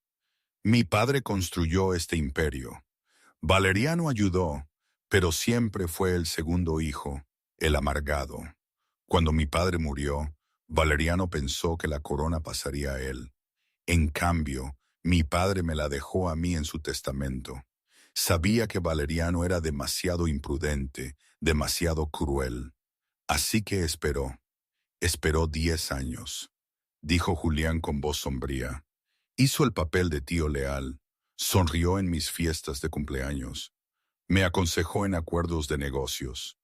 «Mi padre construyó este imperio. Valeriano ayudó, pero siempre fue el segundo hijo, el amargado. Cuando mi padre murió, Valeriano pensó que la corona pasaría a él. En cambio, mi padre me la dejó a mí en su testamento. Sabía que Valeriano era demasiado imprudente, demasiado cruel. Así que esperó. Esperó 10 años», dijo Julián con voz sombría. «Hizo el papel de tío leal. Sonrió en mis fiestas de cumpleaños. Me aconsejó en acuerdos de negocios.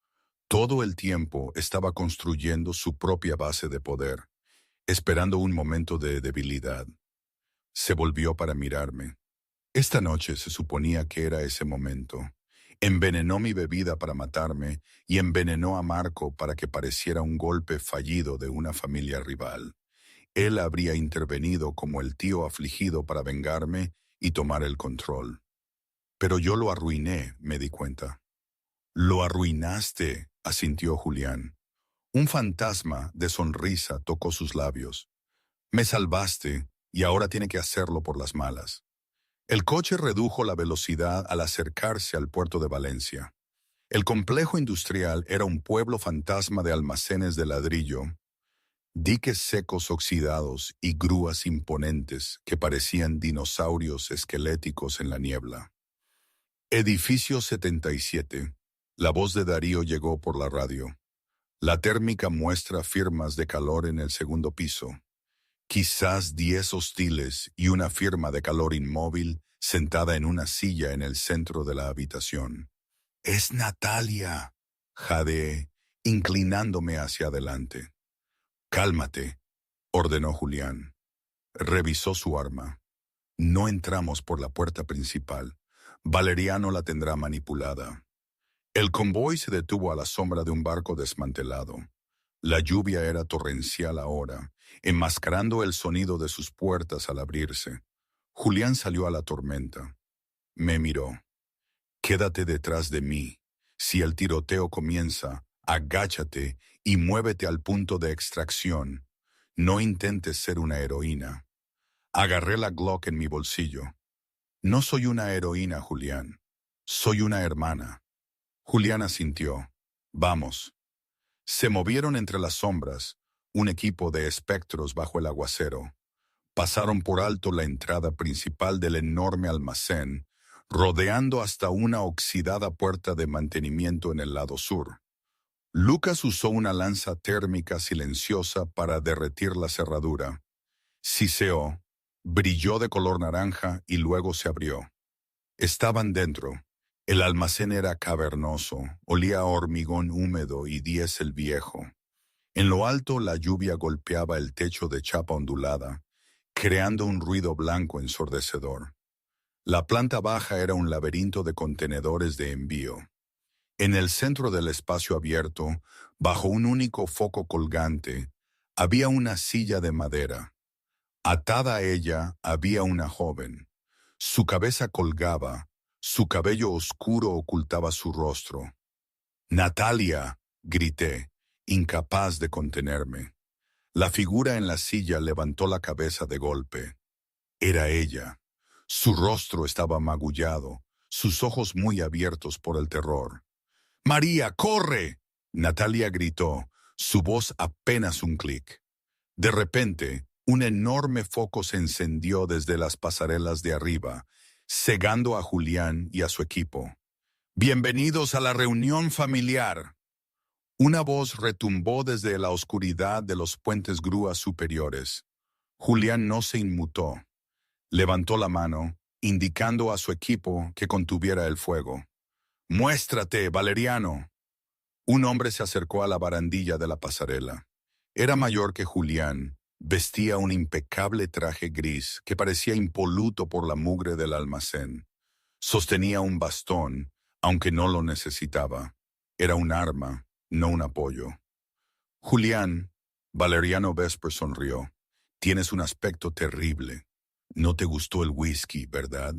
Todo el tiempo estaba construyendo su propia base de poder, esperando un momento de debilidad». Se volvió para mirarme. Esta noche se suponía que era ese momento. Envenenó mi bebida para matarme y envenenó a Marco para que pareciera un golpe fallido de una familia rival. Él habría intervenido como el tío afligido para vengarme y tomar el control. Pero yo lo arruiné, me di cuenta. «Lo arruinaste», asintió Julián. Un fantasma de sonrisa tocó sus labios. «Me salvaste y ahora tiene que hacerlo por las malas». El coche redujo la velocidad al acercarse al puerto de Valencia. El complejo industrial era un pueblo fantasma de almacenes de ladrillo, diques secos oxidados y grúas imponentes que parecían dinosaurios esqueléticos en la niebla. Edificio 77. La voz de Darío llegó por la radio. La térmica muestra firmas de calor en el segundo piso. Quizás 10 hostiles y una firma de calor inmóvil sentada en una silla en el centro de la habitación. «Es Natalia», jadeé, inclinándome hacia adelante. «Cálmate», ordenó Julián. Revisó su arma. «No entramos por la puerta principal. Valeriano la tendrá manipulada». El convoy se detuvo a la sombra de un barco desmantelado. La lluvia era torrencial ahora, enmascarando el sonido de sus puertas al abrirse. Julián salió a la tormenta. Me miró. «Quédate detrás de mí. Si el tiroteo comienza, agáchate y muévete al punto de extracción. No intentes ser una heroína». Agarré la Glock en mi bolsillo. «No soy una heroína, Julián. Soy una hermana». Julián asintió. «Vamos». Se movieron entre las sombras, un equipo de espectros bajo el aguacero. Pasaron por alto la entrada principal del enorme almacén, rodeando hasta una oxidada puerta de mantenimiento en el lado sur. Lucas usó una lanza térmica silenciosa para derretir la cerradura. Siseó, brilló de color naranja y luego se abrió. Estaban dentro. El almacén era cavernoso, olía a hormigón húmedo y diésel viejo. En lo alto la lluvia golpeaba el techo de chapa ondulada, creando un ruido blanco ensordecedor. La planta baja era un laberinto de contenedores de envío. En el centro del espacio abierto, bajo un único foco colgante, había una silla de madera. Atada a ella había una joven. Su cabeza colgaba, su cabello oscuro ocultaba su rostro. «Natalia», grité, incapaz de contenerme. La figura en la silla levantó la cabeza de golpe. Era ella. Su rostro estaba magullado, sus ojos muy abiertos por el terror. «¡María, corre!», Natalia gritó, su voz apenas un clic. De repente, un enorme foco se encendió desde las pasarelas de arriba, cegando a Julián y a su equipo. «Bienvenidos a la reunión familiar». Una voz retumbó desde la oscuridad de los puentes grúas superiores. Julián no se inmutó. Levantó la mano, indicando a su equipo que contuviera el fuego. «Muéstrate, Valeriano». Un hombre se acercó a la barandilla de la pasarela. Era mayor que Julián. Vestía un impecable traje gris que parecía impoluto por la mugre del almacén. Sostenía un bastón, aunque no lo necesitaba. Era un arma, no un apoyo. «Julián», Valeriano Vesper sonrió. «Tienes un aspecto terrible. No te gustó el whisky, ¿verdad?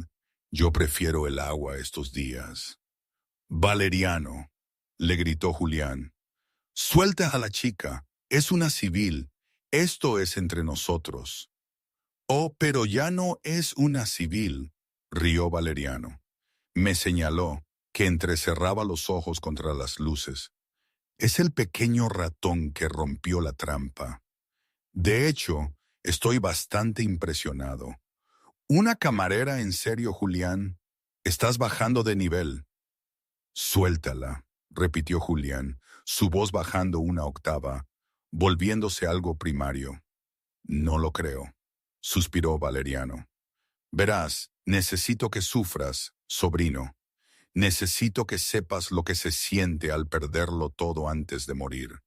Yo prefiero el agua estos días». «Valeriano», le gritó Julián. «Suelta a la chica. Es una civil. Esto es entre nosotros». «Oh, pero ya no es una civil», rió Valeriano. Me señaló, que entrecerraba los ojos contra las luces. «Es el pequeño ratón que rompió la trampa. De hecho, estoy bastante impresionado. ¿Una camarera en serio, Julián? Estás bajando de nivel». «Suéltala», repitió Julián, su voz bajando una octava, volviéndose algo primario. «No lo creo», suspiró Valeriano. «Verás, necesito que sufras, sobrino. Necesito que sepas lo que se siente al perderlo todo antes de morir».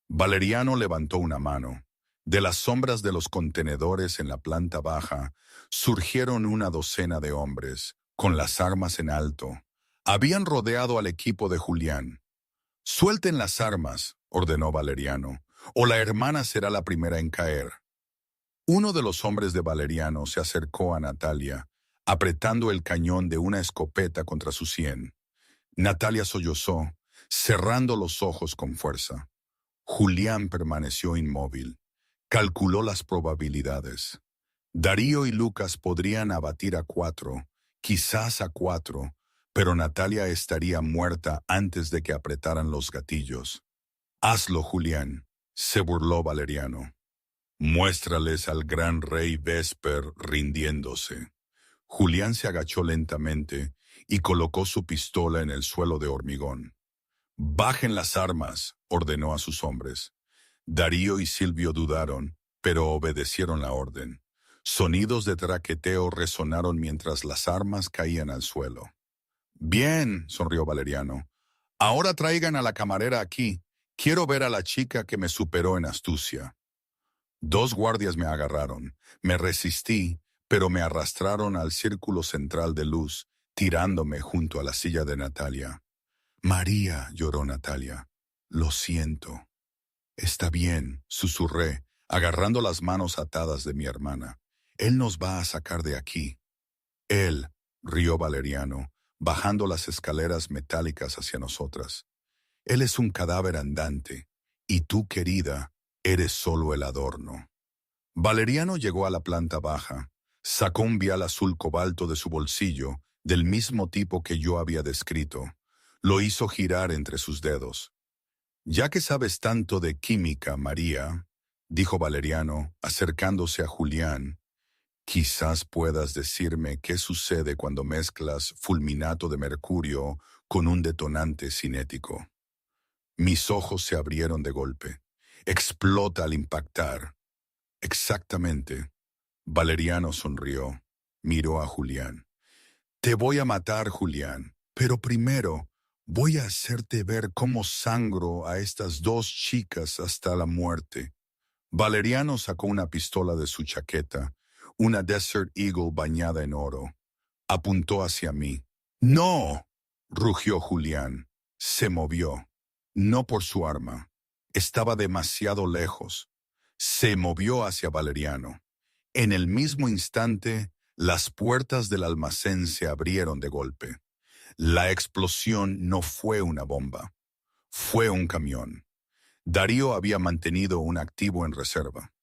Valeriano levantó una mano. De las sombras de los contenedores en la planta baja surgieron una docena de hombres, con las armas en alto. Habían rodeado al equipo de Julián. «Suelten las armas», ordenó Valeriano, «o la hermana será la primera en caer». Uno de los hombres de Valeriano se acercó a Natalia, apretando el cañón de una escopeta contra su sien. Natalia sollozó, cerrando los ojos con fuerza. Julián permaneció inmóvil. Calculó las probabilidades. Darío y Lucas podrían abatir a 4, quizás a 4, pero Natalia estaría muerta antes de que apretaran los gatillos. «Hazlo, Julián», se burló Valeriano. «Muéstrales al gran rey Vesper rindiéndose». Julián se agachó lentamente y colocó su pistola en el suelo de hormigón. «Bajen las armas», ordenó a sus hombres. Darío y Silvio dudaron, pero obedecieron la orden. Sonidos de traqueteo resonaron mientras las armas caían al suelo. «Bien», sonrió Valeriano. «Ahora traigan a la camarera aquí. Quiero ver a la chica que me superó en astucia». 2 guardias me agarraron. Me resistí, pero me arrastraron al círculo central de luz, tirándome junto a la silla de Natalia. «María», lloró Natalia. «Lo siento». «Está bien», susurré, agarrando las manos atadas de mi hermana. «Él nos va a sacar de aquí». «Él», rió Valeriano, bajando las escaleras metálicas hacia nosotras. «Él es un cadáver andante, y tú, querida, eres solo el adorno». Valeriano llegó a la planta baja, sacó un vial azul cobalto de su bolsillo, del mismo tipo que yo había descrito. Lo hizo girar entre sus dedos. «Ya que sabes tanto de química, María», dijo Valeriano, acercándose a Julián, «quizás puedas decirme qué sucede cuando mezclas fulminato de mercurio con un detonante cinético». Mis ojos se abrieron de golpe. «Explota al impactar». «Exactamente». Valeriano sonrió. Miró a Julián. «Te voy a matar, Julián, pero primero voy a hacerte ver cómo sangro a estas 2 chicas hasta la muerte». Valeriano sacó una pistola de su chaqueta, una Desert Eagle bañada en oro. Apuntó hacia mí. «¡No!», rugió Julián. Se movió. No por su arma. Estaba demasiado lejos. Se movió hacia Valeriano. En el mismo instante, las puertas del almacén se abrieron de golpe. La explosión no fue una bomba. Fue un camión. Darío había mantenido un activo en reserva.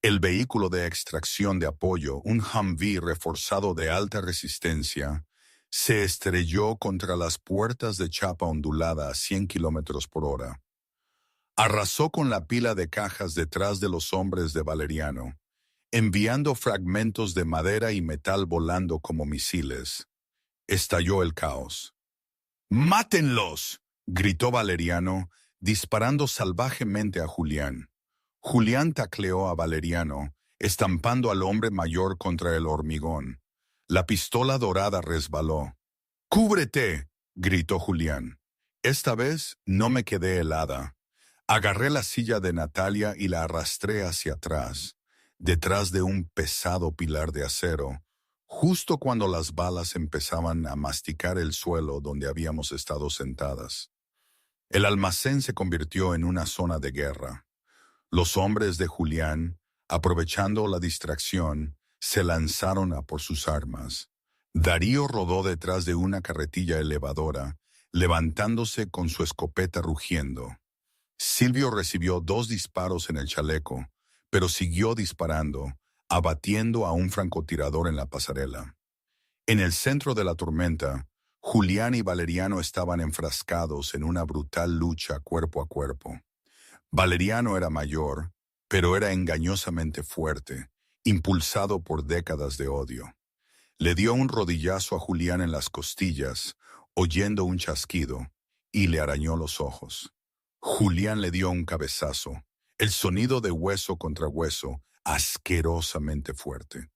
El vehículo de extracción de apoyo, un Humvee reforzado de alta resistencia, se estrelló contra las puertas de chapa ondulada a 100 kilómetros por hora. Arrasó con la pila de cajas detrás de los hombres de Valeriano, enviando fragmentos de madera y metal volando como misiles. Estalló el caos. «¡Mátenlos!», gritó Valeriano, disparando salvajemente a Julián. Julián tacleó a Valeriano, estampando al hombre mayor contra el hormigón. La pistola dorada resbaló. «¡Cúbrete!», gritó Julián. Esta vez no me quedé helada. Agarré la silla de Natalia y la arrastré hacia atrás, detrás de un pesado pilar de acero, justo cuando las balas empezaban a masticar el suelo donde habíamos estado sentadas. El almacén se convirtió en una zona de guerra. Los hombres de Julián, aprovechando la distracción, se lanzaron a por sus armas. Darío rodó detrás de una carretilla elevadora, levantándose con su escopeta rugiendo. Silvio recibió 2 disparos en el chaleco, pero siguió disparando, abatiendo a un francotirador en la pasarela. En el centro de la tormenta, Julián y Valeriano estaban enfrascados en una brutal lucha cuerpo a cuerpo. Valeriano era mayor, pero era engañosamente fuerte, impulsado por décadas de odio. Le dio un rodillazo a Julián en las costillas, oyendo un chasquido, y le arañó los ojos. Julián le dio un cabezazo, el sonido de hueso contra hueso, asquerosamente fuerte.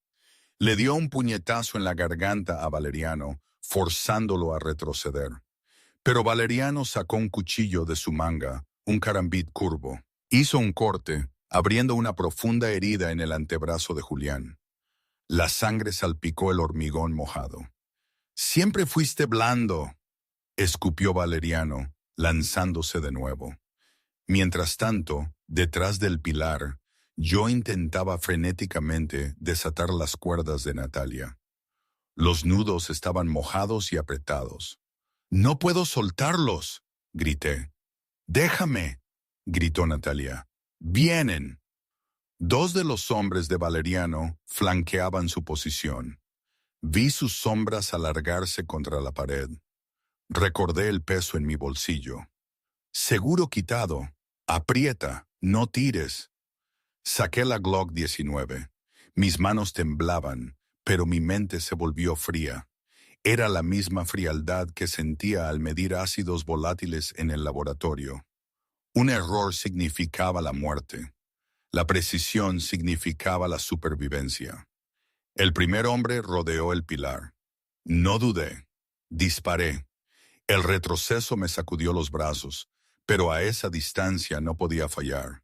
Le dio un puñetazo en la garganta a Valeriano, forzándolo a retroceder. Pero Valeriano sacó un cuchillo de su manga, un carambit curvo. Hizo un corte, abriendo una profunda herida en el antebrazo de Julián. La sangre salpicó el hormigón mojado. «Siempre fuiste blando», escupió Valeriano, lanzándose de nuevo. Mientras tanto, detrás del pilar, yo intentaba frenéticamente desatar las cuerdas de Natalia. Los nudos estaban mojados y apretados. «¡No puedo soltarlos!», grité. «¡Déjame!», gritó Natalia. «¡Vienen!». 2 de los hombres de Valeriano flanqueaban su posición. Vi sus sombras alargarse contra la pared. Recordé el peso en mi bolsillo. Seguro quitado. Aprieta, no tires. Saqué la Glock 19. Mis manos temblaban, pero mi mente se volvió fría. Era la misma frialdad que sentía al medir ácidos volátiles en el laboratorio. Un error significaba la muerte. La precisión significaba la supervivencia. El primer hombre rodeó el pilar. No dudé. Disparé. El retroceso me sacudió los brazos, pero a esa distancia no podía fallar.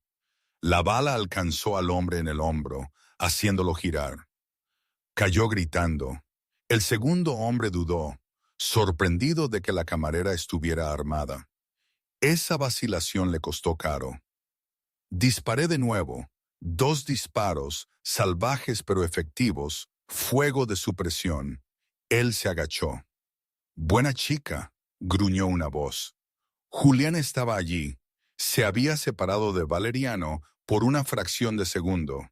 La bala alcanzó al hombre en el hombro, haciéndolo girar. Cayó gritando. El segundo hombre dudó, sorprendido de que la camarera estuviera armada. Esa vacilación le costó caro. Disparé de nuevo. 2 disparos, salvajes pero efectivos, fuego de supresión. Él se agachó. «Buena chica», gruñó una voz. Julián estaba allí. Se había separado de Valeriano por una fracción de segundo.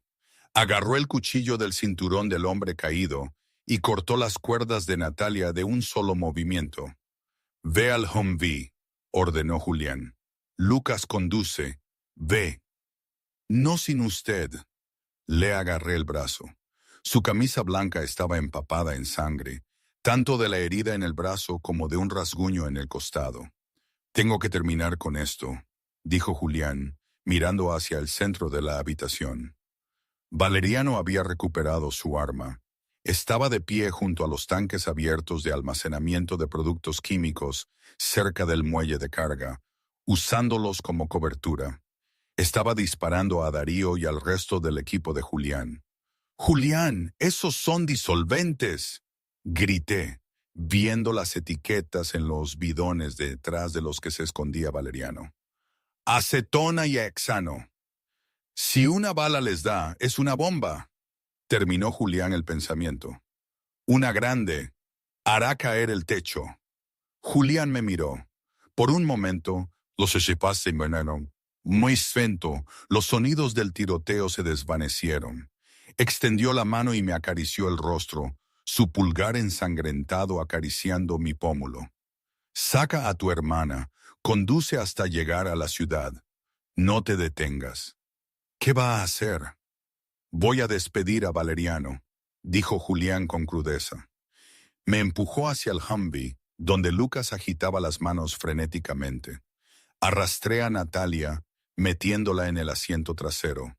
Agarró el cuchillo del cinturón del hombre caído y cortó las cuerdas de Natalia de un solo movimiento. «Ve al Humvee», ordenó Julián. «Lucas conduce. Ve». «No sin usted». Le agarré el brazo. Su camisa blanca estaba empapada en sangre, tanto de la herida en el brazo como de un rasguño en el costado. «Tengo que terminar con esto», dijo Julián, mirando hacia el centro de la habitación. Valeriano había recuperado su arma. Estaba de pie junto a los tanques abiertos de almacenamiento de productos químicos cerca del muelle de carga, usándolos como cobertura. Estaba disparando a Darío y al resto del equipo de Julián. «¡Julián, esos son disolventes!», grité, viendo las etiquetas en los bidones detrás de los que se escondía Valeriano. «Acetona y hexano. Si una bala les da, es una bomba», terminó Julián el pensamiento. «Una grande. Hará caer el techo». Julián me miró. Por un momento, los equipas se envenenaron. Muy lento, los sonidos del tiroteo se desvanecieron. Extendió la mano y me acarició el rostro, su pulgar ensangrentado acariciando mi pómulo. «Saca a tu hermana, conduce hasta llegar a la ciudad. No te detengas». «¿Qué va a hacer?» «Voy a despedir a Valeriano», dijo Julián con crudeza. Me empujó hacia el Humvee, donde Lucas agitaba las manos frenéticamente. Arrastré a Natalia, metiéndola en el asiento trasero.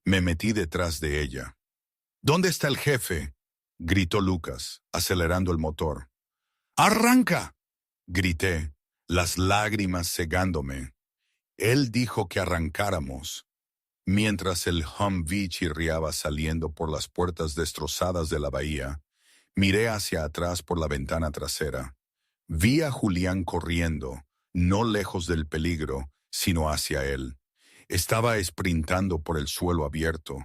Me metí detrás de ella. «¿Dónde está el jefe?», gritó Lucas, acelerando el motor. «¡Arranca!», grité, las lágrimas cegándome. Él dijo que arrancáramos. Mientras el Humvee chirriaba saliendo por las puertas destrozadas de la bahía, miré hacia atrás por la ventana trasera. Vi a Julián corriendo, no lejos del peligro, sino hacia él. Estaba esprintando por el suelo abierto,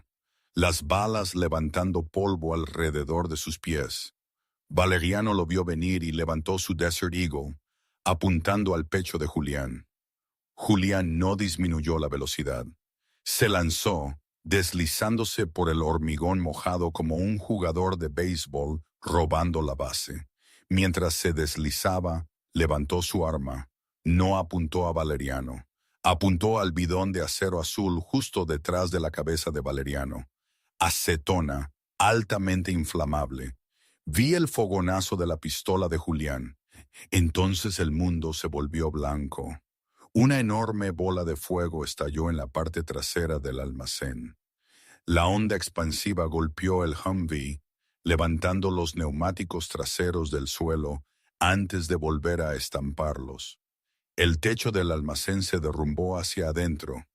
las balas levantando polvo alrededor de sus pies. Valeriano lo vio venir y levantó su Desert Eagle, apuntando al pecho de Julián. Julián no disminuyó la velocidad. Se lanzó, deslizándose por el hormigón mojado como un jugador de béisbol robando la base. Mientras se deslizaba, levantó su arma. No apuntó a Valeriano. Apuntó al bidón de acero azul justo detrás de la cabeza de Valeriano. Acetona, altamente inflamable. Vi el fogonazo de la pistola de Julián. Entonces el mundo se volvió blanco. Una enorme bola de fuego estalló en la parte trasera del almacén. La onda expansiva golpeó el Humvee, levantando los neumáticos traseros del suelo antes de volver a estamparlos. El techo del almacén se derrumbó hacia adentro,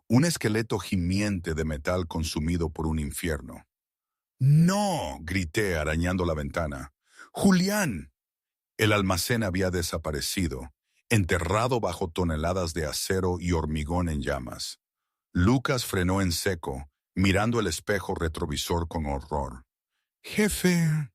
un esqueleto gimiente de metal consumido por un infierno. «¡No!», grité arañando la ventana. «¡Julián!». El almacén había desaparecido, enterrado bajo toneladas de acero y hormigón en llamas. Lucas frenó en seco, mirando el espejo retrovisor con horror. «Jefe».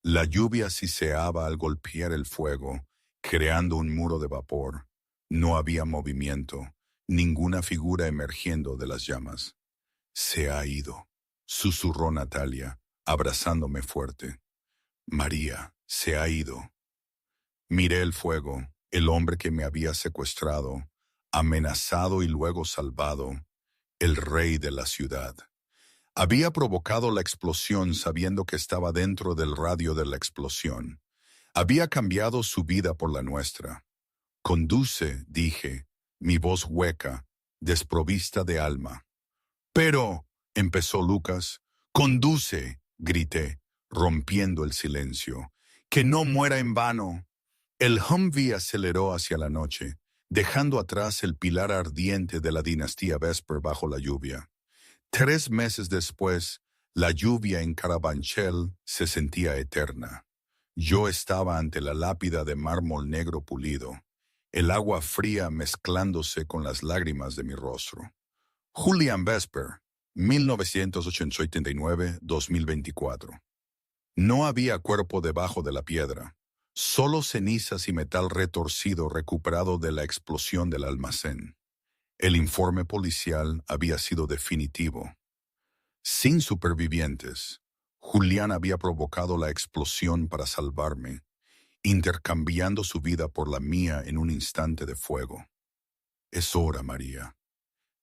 La lluvia siseaba al golpear el fuego, creando un muro de vapor. No había movimiento, ninguna figura emergiendo de las llamas. «Se ha ido», susurró Natalia, abrazándome fuerte. «María, se ha ido». Miré el fuego, el hombre que me había secuestrado, amenazado y luego salvado, el rey de la ciudad. Había provocado la explosión sabiendo que estaba dentro del radio de la explosión. Había cambiado su vida por la nuestra. Conduce, dije, mi voz hueca, desprovista de alma. Pero, empezó Lucas. Conduce, grité, rompiendo el silencio. Que no muera en vano. El Humvee aceleró hacia la noche, dejando atrás el pilar ardiente de la dinastía Vesper bajo la lluvia. 3 meses después, la lluvia en Carabanchel se sentía eterna. Yo estaba ante la lápida de mármol negro pulido, el agua fría mezclándose con las lágrimas de mi rostro. Julian Vesper, 1989-2024. No había cuerpo debajo de la piedra, solo cenizas y metal retorcido recuperado de la explosión del almacén. El informe policial había sido definitivo. Sin supervivientes, Julián había provocado la explosión para salvarme, intercambiando su vida por la mía en un instante de fuego. Es hora, María,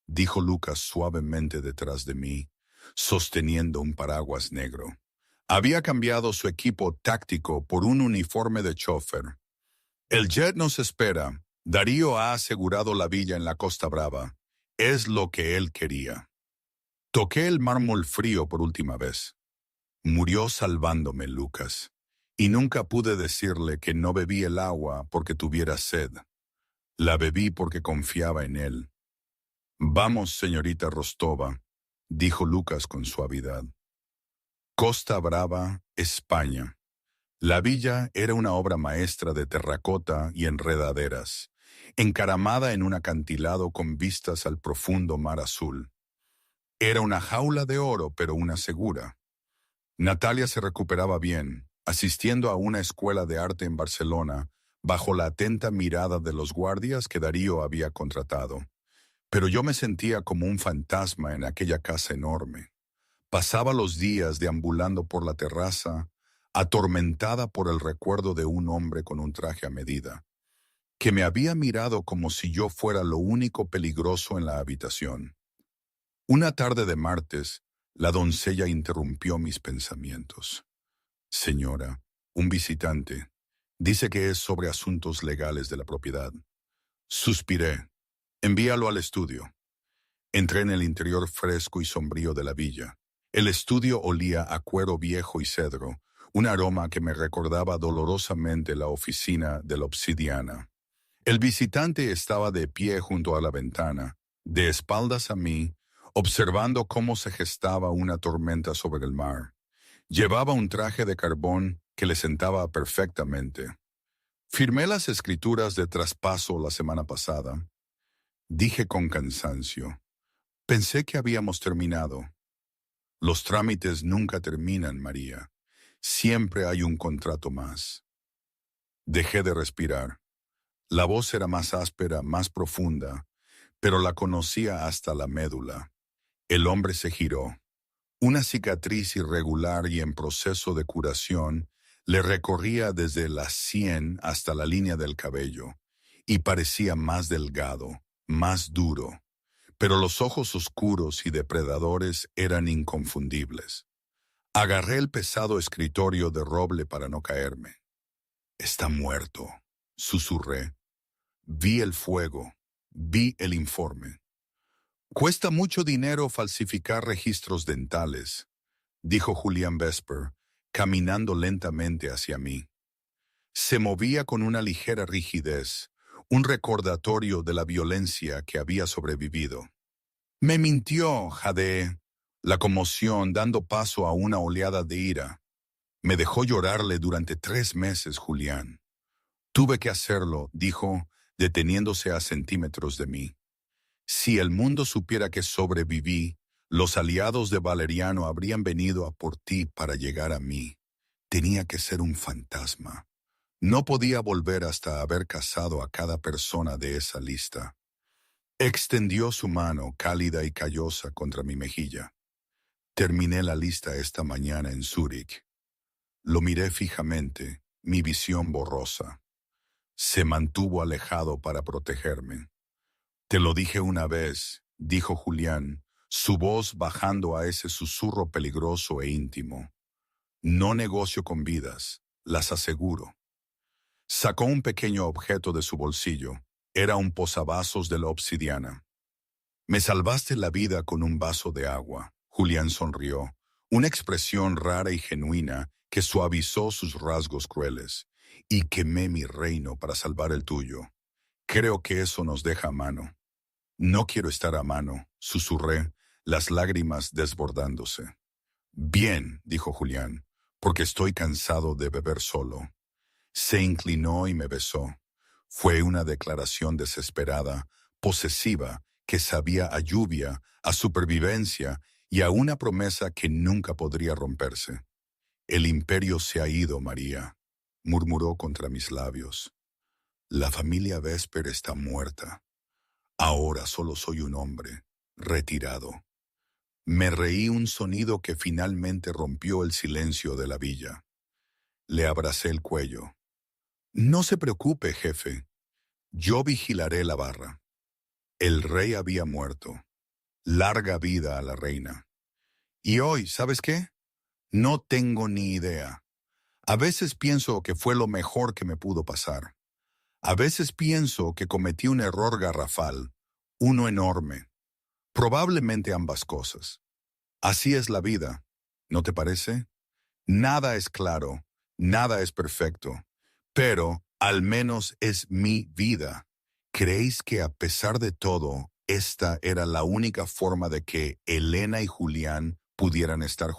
dijo Lucas suavemente detrás de mí, sosteniendo un paraguas negro. Había cambiado su equipo táctico por un uniforme de chofer. El jet nos espera. Darío ha asegurado la villa en la Costa Brava. Es lo que él quería. Toqué el mármol frío por última vez. Murió salvándome, Lucas. Y nunca pude decirle que no bebí el agua porque tuviera sed. La bebí porque confiaba en él. Vamos, señorita Rostova, dijo Lucas con suavidad. Costa Brava, España. La villa era una obra maestra de terracota y enredaderas, encaramada en un acantilado con vistas al profundo mar azul. Era una jaula de oro, pero una segura. Natalia se recuperaba bien, asistiendo a una escuela de arte en Barcelona, bajo la atenta mirada de los guardias que Darío había contratado. Pero yo me sentía como un fantasma en aquella casa enorme. Pasaba los días deambulando por la terraza, atormentada por el recuerdo de un hombre con un traje a medida, que me había mirado como si yo fuera lo único peligroso en la habitación. Una tarde de martes, la doncella interrumpió mis pensamientos. Señora, un visitante, dice que es sobre asuntos legales de la propiedad. Suspiré. Envíalo al estudio. Entré en el interior fresco y sombrío de la villa. El estudio olía a cuero viejo y cedro, un aroma que me recordaba dolorosamente la oficina de la obsidiana. El visitante estaba de pie junto a la ventana, de espaldas a mí, observando cómo se gestaba una tormenta sobre el mar. Llevaba un traje de carbón que le sentaba perfectamente. Firmé las escrituras de traspaso la semana pasada. Dije con cansancio. Pensé que habíamos terminado. Los trámites nunca terminan, María. Siempre hay un contrato más. Dejé de respirar. La voz era más áspera, más profunda, pero la conocía hasta la médula. El hombre se giró. Una cicatriz irregular y en proceso de curación le recorría desde la sien hasta la línea del cabello, y parecía más delgado, más duro, pero los ojos oscuros y depredadores eran inconfundibles. Agarré el pesado escritorio de roble para no caerme. Está muerto, susurré. Vi el fuego, vi el informe. Cuesta mucho dinero falsificar registros dentales, dijo Julián Vesper, caminando lentamente hacia mí. Se movía con una ligera rigidez, un recordatorio de la violencia que había sobrevivido. Me mintió, jadeé, la conmoción dando paso a una oleada de ira. Me dejó llorarle durante 3 meses, Julián. Tuve que hacerlo, dijo, deteniéndose a centímetros de mí. Si el mundo supiera que sobreviví, los aliados de Valeriano habrían venido a por ti para llegar a mí. Tenía que ser un fantasma. No podía volver hasta haber cazado a cada persona de esa lista. Extendió su mano cálida y callosa contra mi mejilla. Terminé la lista esta mañana en Zúrich. Lo miré fijamente, mi visión borrosa. Se mantuvo alejado para protegerme. Te lo dije una vez, dijo Julián, su voz bajando a ese susurro peligroso e íntimo. No negocio con vidas, las aseguro. Sacó un pequeño objeto de su bolsillo. Era un posavasos de la obsidiana. Me salvaste la vida con un vaso de agua. Julián sonrió, una expresión rara y genuina que suavizó sus rasgos crueles. Y quemé mi reino para salvar el tuyo. Creo que eso nos deja a mano. No quiero estar a mano, susurré, las lágrimas desbordándose. Bien, dijo Julián, porque estoy cansado de beber solo. Se inclinó y me besó. Fue una declaración desesperada, posesiva, que sabía a lluvia, a supervivencia y a una promesa que nunca podría romperse. El imperio se ha ido, María, murmuró contra mis labios. La familia Vesper está muerta. Ahora solo soy un hombre, retirado. Me reí un sonido que finalmente rompió el silencio de la villa. Le abracé el cuello. No se preocupe, jefe. Yo vigilaré la barra. El rey había muerto. Larga vida a la reina. Y hoy, ¿sabes qué? No tengo ni idea. A veces pienso que fue lo mejor que me pudo pasar. A veces pienso que cometí un error garrafal, uno enorme. Probablemente ambas cosas. Así es la vida, ¿no te parece? Nada es claro, nada es perfecto, pero al menos es mi vida. ¿Creéis que a pesar de todo, esta era la única forma de que Elena y Julián pudieran estar juntos?